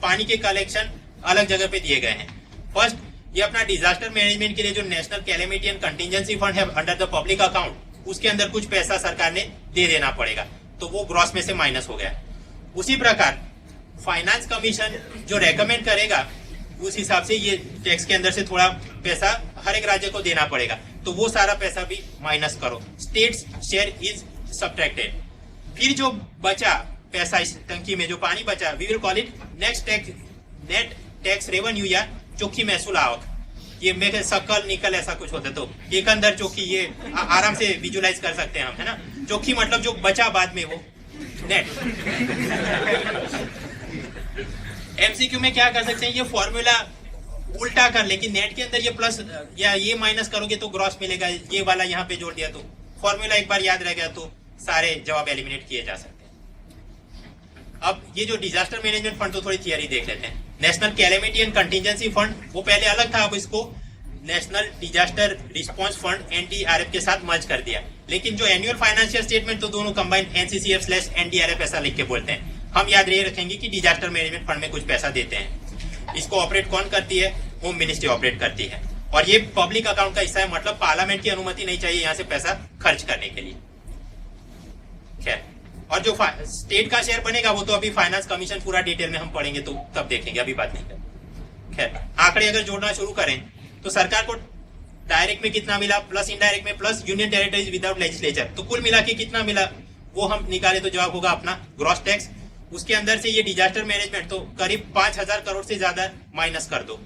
पानी के कलेक्शन अलग जगह पे दिए गए हैं। फर्स्ट, ये अपना डिजास्टर मैनेजमेंट के लिए जो national calamity and contingency fund है अंडर द पब्लिक अकाउंट, उसके अंदर कुछ पैसा सरकार ने दे देना पड़ेगा, तो वो ग्रॉस में से माइनस हो गया। उसी प्रकार फाइनेंस कमीशन जो रेकमेंड करेगा उस हिसाब से ये टैक्स के अंदर से थोड़ा पैसा हर एक राज्य को देना पड़ेगा, तो वो सारा पैसा भी माइनस करो। States share is subtracted. फिर जो बचा पैसा इस टंकी में जो पानी बचा, we will call it net tax revenue या चोखी महसूल आवक। ये मेरे सकल निकल ऐसा कुछ होता, तो एक अंदर चोखी, ये आराम से विजुलाइज कर सकते हैं हम, है ना। चोखी मतलब जो बचा बाद में वो नेट। एमसीक्यू में क्या कर सकते हैं, ये फॉर्मूला उल्टा कर, लेकिन नेट के अंदर ये प्लस या ये माइनस करोगे तो ग्रॉस मिलेगा, ये वाला यहाँ पे जोड़ दिया तो फॉर्मूला एक बार याद रह गया तो सारे जवाब एलिमिनेट किए जा सकते हैं। अब ये जो डिजास्टर मैनेजमेंट फंड तो थोड़ी थियरी देख लेते हैं। National calamity and contingency fund वो पहले अलग था, अब इसको national disaster response fund NDRF के साथ मर्ज कर दिया। लेकिन जो एनुअल फाइनेंशियल स्टेटमेंट तो दोनों कंबाइन NCCF/NDRF ऐसा लिख के बोलते हैं। हम याद रहे रखेंगे कि डिजास्टर मैनेजमेंट फंड में कुछ पैसा देते हैं। इसको ऑपरेट कौन करती है? होम मिनिस्ट्री ऑपरेट करती है, और ये पब्लिक अकाउंट का हिस्सा है, मतलब पार्लियामेंट की अनुमति नहीं चाहिए यहाँ से पैसा खर्च करने के लिए। खैर, और जो स्टेट का शेयर बनेगा वो तो अभी फाइनेंस कमीशन पूरा डिटेल में हम पढ़ेंगे तो तब देखेंगे, अभी बात नहीं करें। खैर, आंकड़े अगर जोड़ना शुरू करें तो सरकार को डायरेक्ट में कितना मिला, प्लस इनडायरेक्ट में, plus union territories without legislature, तो कुल मिला के कितना मिला वो हम निकाले तो जवाब होगा अपना ग्रॉस टैक्स। उसके अंदर से ये डिजास्टर मैनेजमेंट तो करीब 5,000 करोड़ से ज्यादा माइनस कर दो।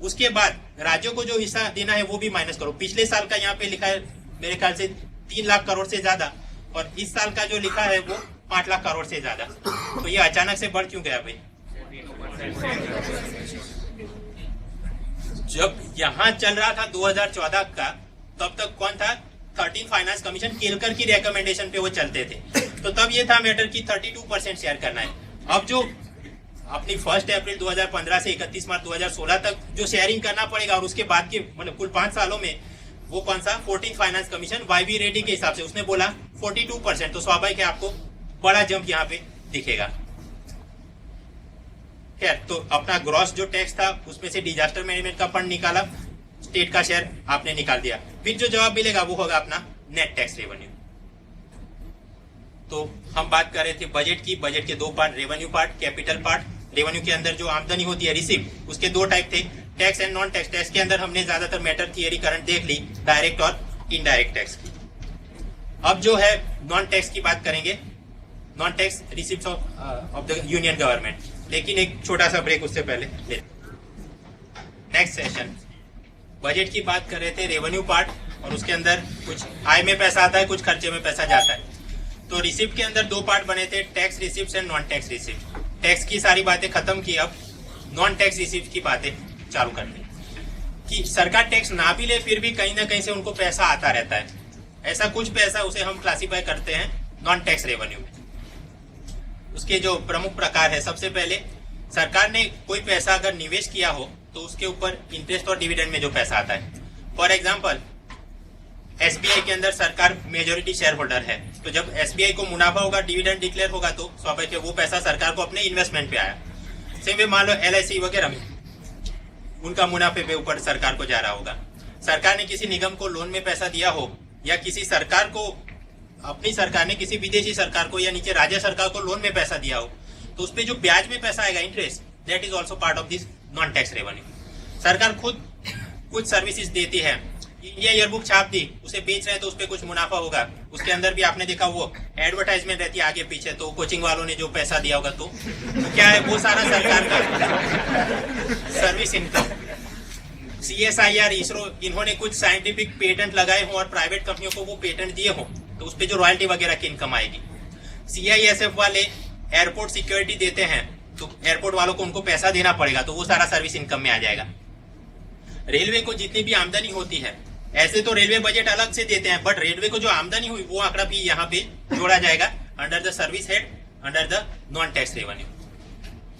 उसके बाद राज्यों को जो हिस्सा देना है वो भी माइनस करो। पिछले साल का यहाँ पे लिखा है मेरे ख्याल से 3 लाख करोड़ से ज्यादा, और इस साल का जो लिखा है वो 5 लाख करोड़ से ज्यादा। तो ये अचानक से बढ़ क्यों गया भाई? जब यहाँ चल रहा था 2014 का, तब तक कौन था? 13 फाइनेंस कमीशन केलकर की रिकमेंडेशन पे वो चलते थे। तो तब ये था मैटर की 32% शेयर करना है। अब जो अपनी 1 अप्रैल 2015 से 31 मार्च 2016 तक जो शेयरिंग करना पड़ेगा, और उसके बाद के मतलब कुल 5 सालों में वो कौन सा 14 फाइनेंस कमीशन YV रेड्डी के हिसाब से उसने बोला 42%। तो स्वाभाविक है आपको बड़ा जंप यहाँ पे दिखेगा। खैर, तो अपना ग्रॉस जो टैक्स था उसमें से डिजास्टर मैनेजमेंट का फंड निकाला, स्टेट का शेयर आपने निकाल दिया, फिर जो जवाब मिलेगा वो होगा अपना नेट टैक्स रेवेन्यू। तो हम बात कर रहे थे बजट की। बजट के 2 part, revenue part, capital part. Revenue के अंदर जो आमदनी होती है रिसीव, उसके 2 टाइप थे, tax and non tax. Tax के अंदर हमने ज्यादातर मैटर थियरी करंट देख ली, डायरेक्ट और इनडायरेक्ट टैक्स की। अब जो है नॉन टैक्स की बात करेंगे, non tax receives of the union government. लेकिन एक छोटा सा ब्रेक उससे पहले ले। नेक्स्ट सेशन बजट की बात कर रहे थे, रेवेन्यू पार्ट, और उसके अंदर कुछ आय में पैसा आता है, कुछ खर्चे में पैसा जाता है। तो रिसिप्ट के अंदर 2 पार्ट बने थे, tax receipt and non tax receipt. Tax की सारी बातें खत्म की, अब नॉन टैक्स रिसिप्ट की बातें चालू करते हैं कि सरकार टैक्स ना भी ले फिर भी कहीं ना कहीं से उनको पैसा आता रहता है। ऐसा कुछ पैसा उसे हम क्लासिफाई करते हैं नॉन टैक्स रेवेन्यू में। उसके जो प्रमुख प्रकार है, सबसे पहले सरकार ने कोई पैसा अगर निवेश किया हो तो उसके ऊपर इंटरेस्ट और डिविडेंड में जो पैसा आता है। फॉर एग्जांपल, SBI के अंदर सरकार मेजोरिटी शेयर होल्डर है, तो जब SBI को मुनाफा होगा, डिविडेंड डिक्लेयर होगा, तो स्वाभाविक है वो पैसा सरकार को अपने इन्वेस्टमेंट पे आया। सेम वे मान लो LIC वगैरह में उनका मुनाफे पे ऊपर सरकार को जा रहा होगा। सरकार ने किसी निगम को लोन में पैसा दिया हो, या किसी सरकार को, अपनी सरकार ने किसी विदेशी सरकार को या नीचे राज्य सरकार को लोन में पैसा दिया हो, तो उस पर जो ब्याज में पैसा आएगा, interest, that is also part of this non tax revenue. सरकार खुद कुछ सर्विसेज देती है, इंडिया ईयरबुक छाप दी, उसे बेच रहे हैं तो उस पर कुछ मुनाफा होगा। उसके अंदर भी आपने देखा वो एडवर्टाइजमेंट रहती है आगे पीछे, तो कोचिंग वालों ने जो पैसा दिया होगा तो क्या है, वो सारा सरकार का सर्विस इनकम। CSIR, इसरो, इन्होंने कुछ साइंटिफिक पेटेंट लगाए हों और प्राइवेट कंपनियों को वो पेटेंट दिए हों, तो उस पर जो रॉयल्टी वगैरह की इनकम आएगी। CISF वाले एयरपोर्ट सिक्योरिटी देते हैं, तो एयरपोर्ट वालों को उनको पैसा देना पड़ेगा, तो वो सारा सर्विस इनकम में आ जाएगा। रेलवे को जितनी भी आमदनी होती है, ऐसे तो रेलवे बजट अलग से देते हैं, बट रेलवे को जो आमदनी हुई वो आंकड़ा भी यहाँ पे जोड़ा जाएगा under the service head, under the non tax revenue.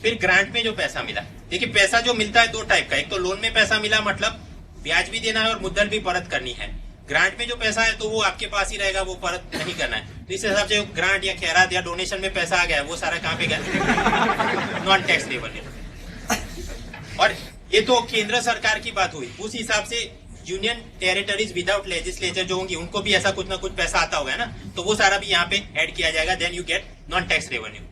फिर ग्रांट में जो पैसा मिला, देखिए पैसा जो मिलता है 2 टाइप का, एक तो लोन में पैसा मिला, मतलब ब्याज भी देना है और मुद्दल भी परत करनी है। ग्रांट में जो पैसा है तो वो आपके पास ही रहेगा, वो परत नहीं करना है। तो इस हिसाब से ग्रांट या खैरात या डोनेशन में पैसा आ गया, वो सारा कहाँ पे गया? Non tax revenue. और ये तो केंद्र सरकार की बात हुई, उस हिसाब से यूनियन टेरिटरीज विदाउट लेजिस्लेचर जो होंगी उनको भी ऐसा कुछ ना कुछ पैसा आता होगा ना, तो वो सारा भी यहाँ पे ऐड किया जाएगा, then you get non tax revenue.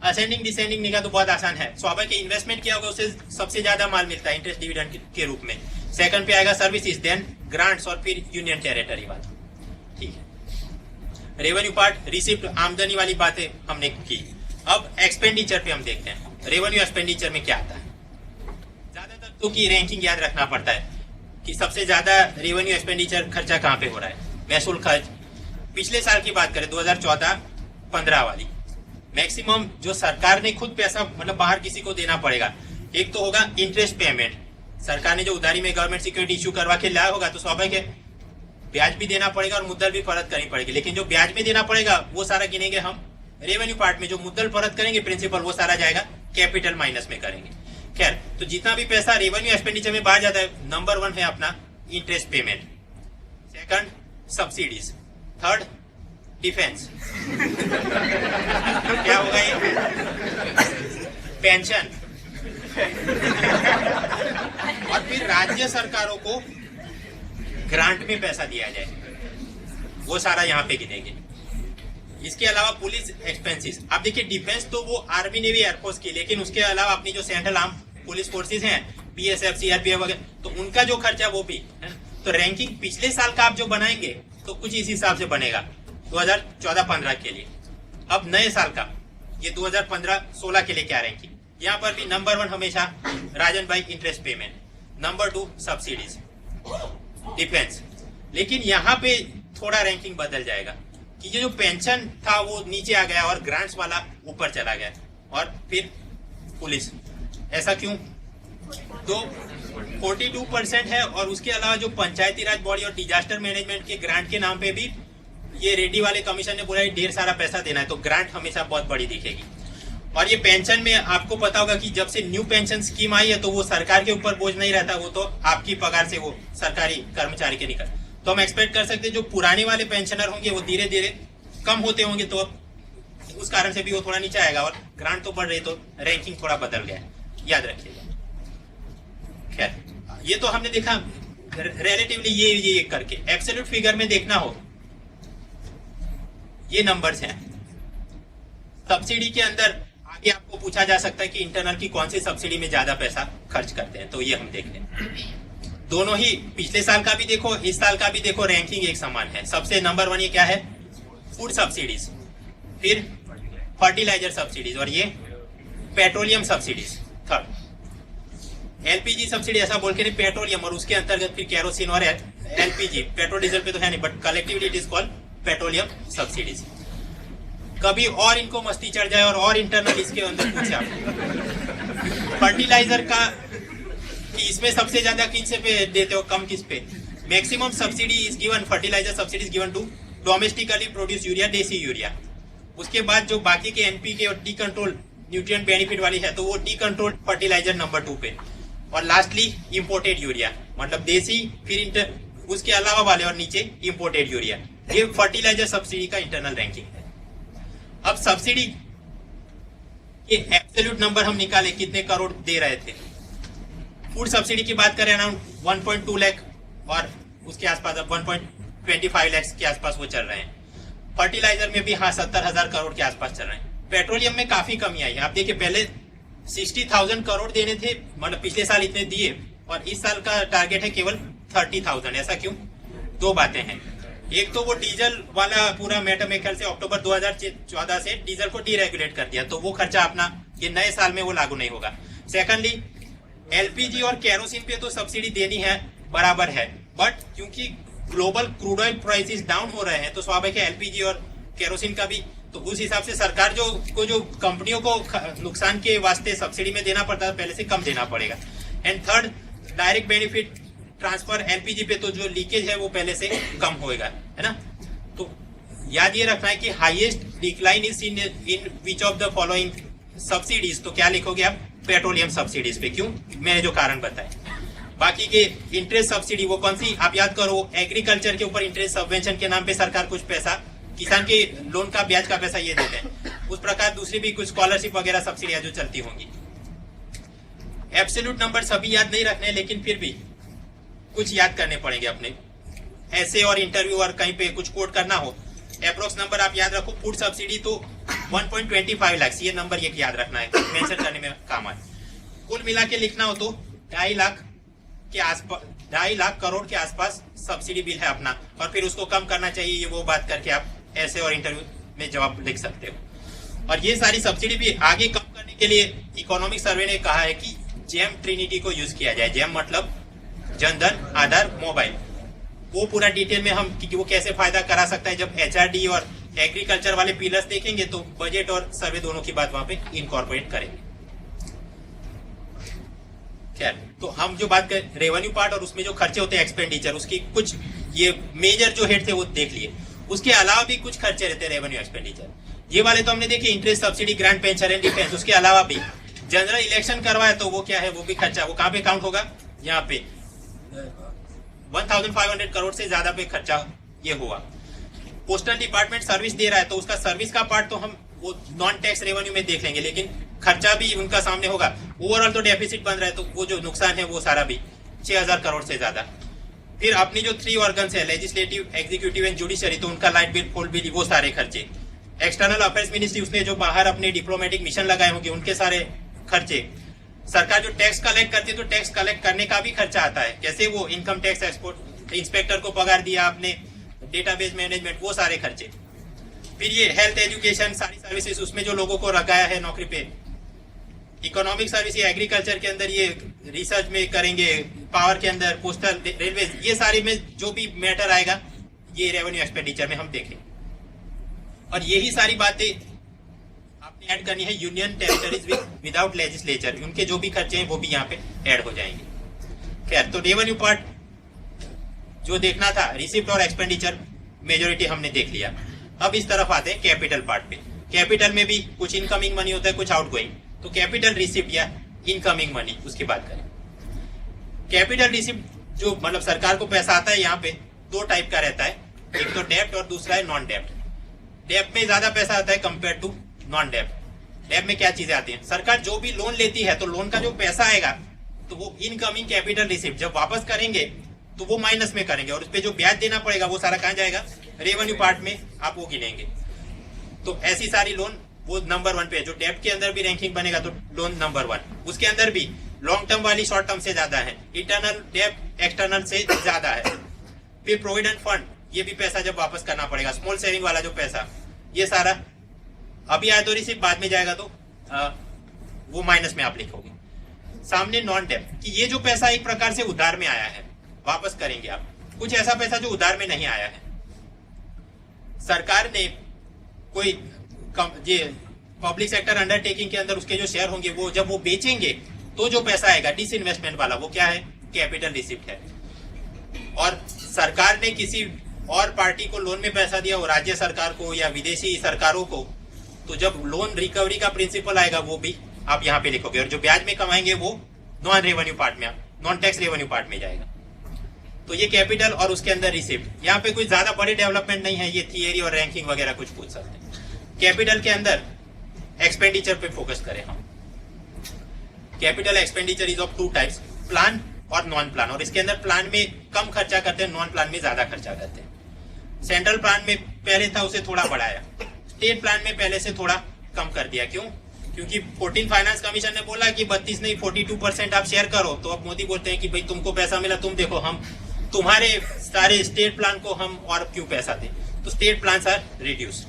Ascending descending निकाल तो बहुत आसान है, स्वाभाविक इन्वेस्टमेंट किया होगा उससे सबसे ज्यादा माल मिलता है इंटरेस्ट डिविडेंड के रूप में। सेकंड पे आएगा सर्विसेज, देन ग्रांट्स, और फिर यूनियन टेरिटरी बात। ठीक है, रेवेन्यू पार्ट, रिसिप्ट, आमदनी वाली बातें हमने की। अब एक्सपेंडिचर पे हम देखते हैं, रेवेन्यू एक्सपेंडिचर में क्या आता है। ज्यादातर तो की रैंकिंग याद रखना पड़ता है कि सबसे ज्यादा रेवेन्यू एक्सपेंडिचर खर्चा कहाँ पे हो रहा है। महसूल खर्च, पिछले साल की बात करें 2014-15 वाली, मैक्सिमम जो सरकार ने खुद पैसा मतलब बाहर किसी को देना पड़ेगा, एक तो होगा इंटरेस्ट पेमेंट। सरकार ने जो उधारी में गवर्नमेंट सिक्योरिटी इश्यू करवा के लाया होगा, तो स्वाभाविक है ब्याज भी देना पड़ेगा और मुद्दल भी परत करनी पड़ेगी। लेकिन जो ब्याज में देना पड़ेगा वो सारा गिनेंगे हम रेवेन्यू पार्ट में जो मुद्दल परत करेंगे प्रिंसिपल, वो सारा जाएगा कैपिटल माइनस में करेंगे। खैर, तो जितना भी पैसा रेवेन्यू एक्सपेंडिचर में बाहर जाता है, नंबर 1 है अपना interest payment, second subsidies, third defence क्या होगा ये, पेंशन, और फिर राज्य सरकारों को ग्रांट में पैसा दिया जाए, वो सारा यहाँ पे गिनेंगे। इसके अलावा पुलिस एक्सपेंसेस, अब देखिए डिफेंस तो वो आर्मी नेवी एयरफोर्स की, लेकिन उसके अलावा अपनी जो सेंट्रल आर्म पुलिस फोर्सेस हैं, बीएसएफ सीआरपीएफ वगैरह, तो उनका जो खर्चा वो भी है। तो रैंकिंग पिछले साल का आप जो बनाएंगे तो कुछ इस हिसाब से बनेगा 2014-15 के लिए। अब नए साल का ये 2015-16 के लिए क्या रैंकिंग, यहाँ पर भी नंबर 1 हमेशा राजन भाई interest payment, number 2 subsidies, defence. लेकिन यहाँ पे थोड़ा रैंकिंग बदल जाएगा कि ये जो पेंशन था वो नीचे आ गया और ग्रांट्स वाला ऊपर चला गया, और फिर पुलिस। ऐसा क्यों? तो 42% है, और उसके अलावा जो पंचायती राज बॉडी और डिजास्टर मैनेजमेंट के ग्रांट के नाम पे भी ये रेड्डी वाले कमीशन ने बोला ढेर सारा पैसा देना है, तो ग्रांट हमेशा बहुत बड़ी दिखेगी। और ये पेंशन में आपको पता होगा कि जब से न्यू पेंशन स्कीम आई है तो वो सरकार के ऊपर बोझ नहीं रहता, वो तो आपकी पगार से वो सरकारी कर्मचारी के निकल। तो हम एक्सपेक्ट कर सकते हैं जो पुराने वाले पेंशनर होंगे वो धीरे धीरे कम होते होंगे, तो उस कारण से भी वो थोड़ा नीचे आएगा, और ग्रांट तो बढ़ रही, तो रैंकिंग थोड़ा बदल गया, याद रखिएगा। खैर, ये तो हमने देखा रिलेटिवली ये करके। एब्सोल्यूट फिगर में देखना हो, ये नंबर्स हैं। सब्सिडी के अंदर आगे आपको पूछा जा सकता है कि इंटरनल की कौन सी सब्सिडी में ज्यादा पैसा खर्च करते हैं, तो ये हम देख लें। दोनों ही पिछले साल का भी देखो, इस साल का भी देखो, रैंकिंग एक समान है। सबसे नंबर 1 ये क्या है, फूड सब्सिडीज, फिर फर्टिलाइजर सब्सिडीज, और ये petroleum subsidies third. LPG subsidy ऐसा बोल के नहीं, पेट्रोलियम, और उसके अंतर्गत फिर केरोसिन और एलपीजी, पेट्रोल डीजल पे तो है नहीं, but collectively it is called petroleum subsidies. कभी और इनको मस्ती चढ़ जाए और इंटरनल इसके अंदर पूछे आप फर्टिलाइजर का कि इसमें सबसे ज्यादा किन से पे देते हो, कम किस पे। Maximum subsidy is given, fertiliser subsidy is given to domestically produce urea, देसी यूरिया। उसके बाद जो बाकी के एनपीके और डी कंट्रोल न्यूट्रिएंट बेनिफिट वाली है तो वो डी कंट्रोल फर्टिलाइजर नंबर 2 पे, और लास्टली इंपोर्टेड यूरिया, मतलब देसी, फिर उसके अलावा वाले, और नीचे इंपोर्टेड यूरिया। ये फर्टिलाइजर सब्सिडी का इंटरनल रैंकिंग है। अब सब्सिडी के एब्सोल्यूट नंबर हम निकाले, कितने करोड़ दे रहे थे। फूड सब्सिडी की बात करें अराउंड 1.2 लाख, और उसके आसपास अब 1.25 लाख के आसपास वो चल रहे हैं। फर्टिलाइजर में भी हाँ 70,000 करोड़ के आसपास चल रहे हैं। पेट्रोलियम में काफी कमी आई है। आप देखिए पहले 60,000 करोड़ देने थे, मतलब पिछले साल इतने दिए, और इस साल का टारगेट है केवल 30,000। ऐसा क्यों? दो बातें हैं। एक तो वो डीजल वाला पूरा मैटर, मेरे ख्याल से अक्टूबर 2014 से डीजल को डीरेगुलेट कर दिया, तो वो खर्चा अपना ये नए साल में वो लागू नहीं होगा। सेकंडली एलपीजी और केरोसिन पे तो सब्सिडी देनी है, बराबर है, बट क्योंकि global crude oil prices down हो रहे हैं तो स्वाभाविक है एलपीजी और केरोसिन का भी, तो उस हिसाब से सरकार जो कंपनियों को नुकसान के वास्ते सब्सिडी में देना पड़ता है, पहले से कम देना पड़ेगा। And third, direct benefit transfer LPG पे तो जो लीकेज है वो पहले से कम होएगा, है ना। तो याद ये रखना है कि highest decline is in which of the following subsidies, तो क्या लिखोगे आप? पेट्रोलियम सब्सिडीज पे। क्यों? मैंने जो कारण बताए। बाकी के इंटरेस्ट सब्सिडी वो कौन सी आप याद करो, एग्रीकल्चर के ऊपर इंटरेस्ट सबवेंशन के नाम पे सरकार कुछ पैसा, किसान के लोन का ब्याज का पैसा ये देते हैं। उस प्रकार दूसरी भी कुछ स्कॉलरशिप वगैरह सब्सिडियां जो चलती होंगी। एब्सोल्यूट नंबर सभी याद नहीं रखने, लेकिन फिर भी कुछ याद करने पड़ेंगे अपने, ऐसे और इंटरव्यू और कहीं पे कुछ कोट करना हो। अप्रोक्स नंबर आप याद रखो, फूड सब्सिडी तो 1.25 लाख, ये नंबर ये याद रखना है, मेंशन करने में काम आए। कुल मिला के लिखना हो तो 2.5 लाख के आसपास, 2.5 लाख करोड़ के आसपास सब्सिडी बिल है अपना, और फिर उसको कम करना चाहिए, ये वो बात करके आप ऐसे और इंटरव्यू में जवाब लिख सकते हो। और ये सारी सब्सिडी भी आगे कम करने के लिए इकोनॉमिक सर्वे ने कहा है कि जेम ट्रिनिटी को यूज किया जाए। जेम मतलब जनधन, आधार, मोबाइल। वो पूरा डिटेल में हम कि वो कैसे फायदा करा सकता है, जब एचआरडी और एग्रीकल्चर वाले पिलर्स देखेंगे तो बजट और सर्वे दोनों की बात वहां पे इनकॉर्पोरेट करेंगे। खैर, तो हम जो बात करें रेवेन्यू पार्ट और उसमें जो खर्चे होते हैं एक्सपेंडिचर, उसकी कुछ ये मेजर जो हेड थे वो देख लिए। उसके अलावा भी कुछ खर्चे रहते हैं रेवेन्यू एक्सपेंडिचर, ये वाले तो हमने देखे, interest, subsidy, grant, pension and defence. उसके अलावा भी जनरल इलेक्शन करवाए तो वो क्या है, वो भी खर्चा, वो कहाँ पे काउंट होगा, यहाँ पे 1500 करोड़ से ज्यादा पे खर्चा ये हुआ। पोस्टल डिपार्टमेंट सर्विस दे रहा है तो उसका सर्विस का पार्ट तो हम वो नॉन टैक्स रेवेन्यू में देख लेंगे, लेकिन खर्चा भी उनका सामने होगा। ओवरऑल तो डेफिसिट बन रहा है, तो वो जो नुकसान है वो सारा भी 6000 करोड़ से ज्यादा। फिर अपनी जो 3 ऑर्गन्स है, लेजिस्लेटिव, एग्जीक्यूटिव एंड जुडिशरी, तो उनका लाइट बिल, फुल बिल, वो सारे खर्चे। एक्सटर्नल अफेयर्स मिनिस्ट्री, उसने जो बाहर अपने डिप्लोमेटिक मिशन लगाए होंगे उनके सारे खर्चे। सरकार जो टैक्स कलेक्ट करती है तो टैक्स कलेक्ट करने का भी खर्चा आता है, कैसे वो इनकम टैक्स एक्सपोर्ट इंस्पेक्टर को पगार दिया आपने, डेटाबेस मैनेजमेंट, वो सारे खर्चे। फिर ये हेल्थ, एजुकेशन, सारी सर्विसेज, उसमें जो लोगों को लगाया है नौकरी पे। इकोनॉमिक सर्विस, ये एग्रीकल्चर के अंदर, ये रिसर्च में करेंगे, पावर के अंदर, पोस्टल, रेलवे, ये सारी में जो भी मैटर आएगा ये रेवेन्यू एक्सपेंडिचर में हम देखें। और यही सारी बातें आपने ऐड करनी है यूनियन टेरिटरीज विदाउट लेजिस्लेचर, उनके जो भी खर्चे हैं वो भी यहाँ पे ऐड हो जाएंगे। खैर, तो रेवेन्यू पार्ट जो देखना था, रिसिप्ट और एक्सपेंडिचर, मेजोरिटी हमने देख लिया। अब इस तरफ आते हैं कैपिटल पार्ट पे। कैपिटल में भी कुछ इनकमिंग मनी होता है, कुछ आउटगोइंग। तो कैपिटल रिसिप्ट या इनकमिंग मनी, उसकी बात करें। कैपिटल रिसिप्ट जो मतलब सरकार को पैसा आता है, यहाँ पे 2 टाइप का रहता है, एक तो डेप्ट और दूसरा है नॉन डेप्ट। डेप्ट में ज्यादा पैसा आता है कंपेयर टू नॉन डेप्ट। डेप्ट में क्या चीजें आती हैं, सरकार जो भी लोन लेती है तो लोन का जो पैसा आएगा तो वो इनकमिंग कैपिटल रिसिप्ट जब वापस करेंगे तो वो माइनस में करेंगे, और उस पर जो ब्याज देना पड़ेगा वो सारा कहाँ जाएगा, रेवेन्यू पार्ट में आप वो गिनेंगे। तो ऐसी सारी लोन वो नंबर 1 पे है। जो डेप्ट के अंदर भी रैंकिंग बनेगा तो लोन नंबर 1, उसके अंदर भी लॉन्ग टर्म वाली शॉर्ट टर्म से ज्यादा है, इंटरनल डेप्ट एक्सटर्नल से ज्यादा है। फिर प्रोविडेंट फंड, ये भी पैसा जब वापस करना पड़ेगा, स्मॉल सेविंग वाला जो पैसा, ये सारा अभी आया तो रिसिप्ट, बाद में जाएगा तो वो माइनस में आप लिखोगे। सामने नॉन डेप्ट कि ये जो पैसा एक प्रकार से उधार में आया है, वापस करेंगे आप। कुछ ऐसा पैसा जो उधार में नहीं आया है, सरकार ने कोई ये पब्लिक सेक्टर अंडरटेकिंग के अंदर उसके जो शेयर होंगे वो जब वो बेचेंगे तो जो पैसा आएगा डिसइन्वेस्टमेंट वाला, वो क्या है, कैपिटल रिसिप्ट है। और सरकार ने किसी और पार्टी को लोन में पैसा दिया, वो राज्य सरकार को या विदेशी सरकारों को, तो जब लोन रिकवरी का प्रिंसिपल आएगा वो भी आप यहाँ पे लिखोगे, और जो ब्याज में कमाएंगे वो नॉन रेवेन्यू पार्ट में, नॉन टैक्स रेवेन्यू पार्ट में जाएगा। तो ये कैपिटल और उसके अंदर रिसिप्ट, यहाँ पे कोई ज्यादा बड़े डेवलपमेंट नहीं है, ये थियरी और रैंकिंग वगैरह कुछ पूछ सकते हैं। कैपिटल के अंदर एक्सपेंडिचर पे फोकस करें हम। Capital expenditure is of 2 types, plan और नॉन प्लान, और इसके अंदर प्लान में कम खर्चा करते हैं, नॉन प्लान में ज्यादा खर्चा करते हैं। सेंट्रल प्लान में पहले था उसे थोड़ा बढ़ाया, स्टेट प्लान में पहले से थोड़ा कम कर दिया। क्यों? क्योंकि 14 फाइनेंस कमीशन ने बोला कि 32 नहीं 42% आप शेयर करो, तो अब मोदी बोलते हैं कि भाई तुमको पैसा मिला, तुम देखो, हम तुम्हारे सारे स्टेट प्लान को हम और क्यों पैसा दें, तो state plan are reduce.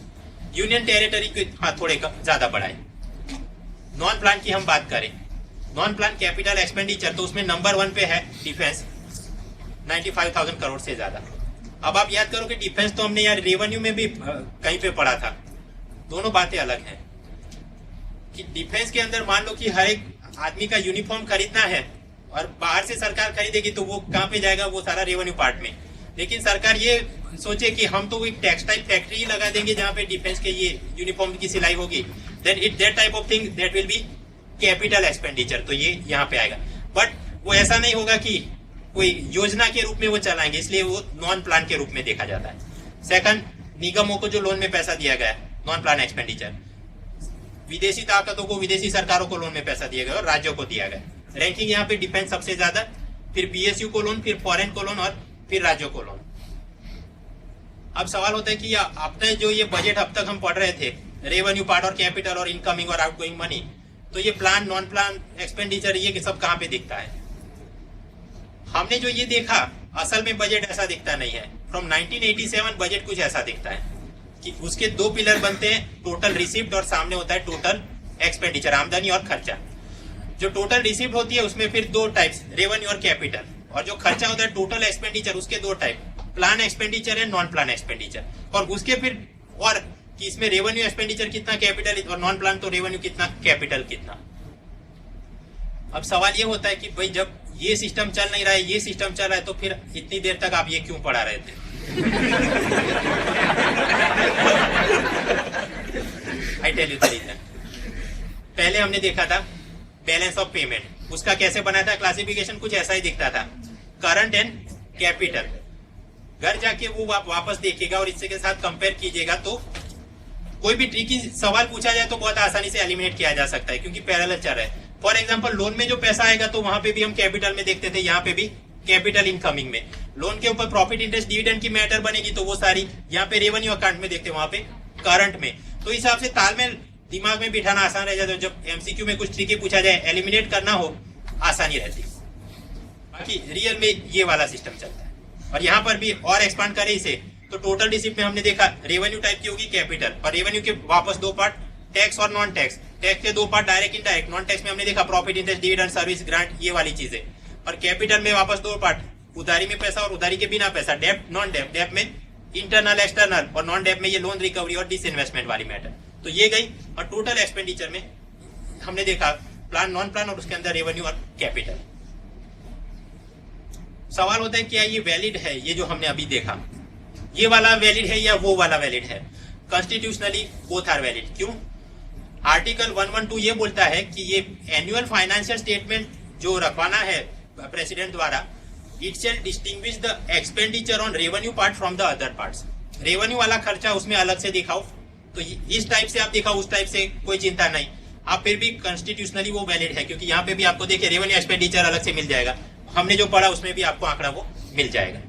Union territory को हाँ थोड़े ज्यादा बढ़ाए। नॉन प्लान की हम बात करें, नॉन प्लान कैपिटल एक्सपेंडिचर, तो उसमें नंबर 1 पे है डिफेंस, 95,000 करोड़ से ज्यादा। अब आप याद करो कि डिफेंस तो हमने यार रेवेन्यू में भी कहीं पे पढ़ा था, दोनों बातें अलग हैं। कि डिफेंस के अंदर मान लो कि हर एक आदमी का यूनिफॉर्म खरीदना है और बाहर से सरकार खरीदेगी तो वो कहाँ पे जाएगा, वो सारा रेवेन्यू पार्ट में। लेकिन सरकार ये सोचे कि हम तो एक टेक्सटाइल फैक्ट्री लगा देंगे जहाँ पे डिफेंस के ये यूनिफॉर्म की सिलाई होगी, then it that type of thing that will be capital expenditure, तो ये यहाँ पे आएगा। बट वो ऐसा नहीं होगा कि कोई योजना के रूप में वो चलाएंगे, इसलिए वो नॉन प्लान के रूप में देखा जाता है। सेकंड, निगमों को जो लोन में पैसा दिया गया, नॉन प्लान एक्सपेंडिचर। विदेशी ताकतों को, विदेशी सरकारों को लोन में पैसा दिया गया और राज्यों को दिया गया। रैंकिंग यहाँ पे डिफेंस सबसे ज्यादा, फिर पीएसयू को लोन, फिर फॉरेन को लोन और फिर राज्यों को लोन। अब सवाल होता है कि अपने जो ये बजट अब तक हम पढ़ रहे थे, रेवेन्यू पार्ट और कैपिटल और इनकमिंग और आउटगोइंग मनी, तो ये प्लान, नॉन प्लान एक्सपेंडिचर, ये सब कहाँ पे दिखता है? हमने जो ये देखा, असल में बजट ऐसा दिखता नहीं है। फ्रॉम 1987 बजट कुछ ऐसा दिखता है कि उसके 2 पिलर बनते हैं, टोटल रिसिप्ट और सामने होता है टोटल एक्सपेंडिचर, आमदनी और खर्चा। जो टोटल रिसिप्ट होती है उसमें फिर 2 टाइप्स, रेवेन्यू और कैपिटल, और जो खर्चा होता है टोटल एक्सपेंडिचर, उसके 2 टाइप, प्लान एक्सपेंडिचर है, नॉन प्लान एक्सपेंडिचर। और उसके फिर और कि इसमें रेवेन्यू एक्सपेंडिचर कितना, कैपिटल, और नॉन प्लान तो रेवेन्यू कितना, कैपिटल कितना। अब सवाल ये होता है कि भाई जब ये सिस्टम चल नहीं रहा है, ये सिस्टम चल रहा है, तो फिर इतनी देर तक आप ये क्यों पढ़ा रहे थे? I tell you the reason. पहले हमने देखा था बैलेंस ऑफ पेमेंट, उसका कैसे बना था, क्लासिफिकेशन कुछ ऐसा ही दिखता था, करंट एंड कैपिटल। घर जाके वो वापस देखिएगा और इससे के साथ कंपेयर कीजिएगा, तो कोई भी ट्रिकी सवाल पूछा जाए तो बहुत आसानी से एलिमिनेट किया जा सकता है, क्योंकि पैरेलल चल रहा है। फॉर एग्जांपल लोन में जो पैसा आएगा तो वहां पे भी हम कैपिटल में देखते थे, यहाँ पे भी कैपिटल इनकमिंग में। लोन के ऊपर प्रॉफिट इंटरेस्ट डिविडेंड की मैटर बनेगी तो वो सारी यहाँ पे रेवेन्यू अकाउंट में देखते हैं, वहां पे करंट में। तो इस हिसाब से तालमेल दिमाग में बिठाना आसान रह जाता है, जब एमसीक्यू में कुछ ट्रिकी पूछा जाए एलिमिनेट करना हो आसानी रहती है। बाकी रियल में ये वाला सिस्टम चलता है। और यहाँ पर भी और एक्सपांड करें इसे तो टोटल रिसिप्ट में हमने देखा रेवेन्यू टाइप की होगी कैपिटल, और रेवेन्यू के वापस दो पार्ट, टैक्स और नॉन टैक्स। टैक्स के दो part direct indirect, non tax में हमने देखा profit interest dividend service grant, ये वाली चीजें। और कैपिटल में वापस दो पार्ट, उधारी में पैसा और उधारी के बिना पैसा, डेब्ट नॉन डेब्ट, डेब्ट में इंटरनल एक्सटर्नल, और नॉन डेब्ट में ये लोन रिकवरी और डिसइन्वेस्टमेंट वाली मैटर। तो ये गई। और टोटल एक्सपेंडिचर में हमने देखा प्लान, नॉन प्लान, और उसके अंदर रेवेन्यू और कैपिटल। सवाल होता है क्या ये वैलिड है, ये जो हमने अभी देखा ये वाला वैलिड है या वो वाला वैलिड है? Constitutionally both are valid. क्यों? आर्टिकल 112 ये बोलता है कि ये एनुअल फाइनेंशियल स्टेटमेंट जो रखवाना है प्रेसिडेंट द्वारा, it shall distinguish the expenditure on revenue part from the other parts. Revenue वाला खर्चा उसमें अलग से दिखाओ, तो इस टाइप से आप दिखाओ, उस टाइप से कोई चिंता नहीं। आप फिर भी कॉन्स्टिट्यूशनली वो वैलिड है, क्योंकि यहाँ पे भी आपको देखिए रेवेन्यू एक्सपेंडिचर अलग से मिल जाएगा। हमने जो पढ़ा उसमें भी आपको आंकड़ा वो मिल जाएगा।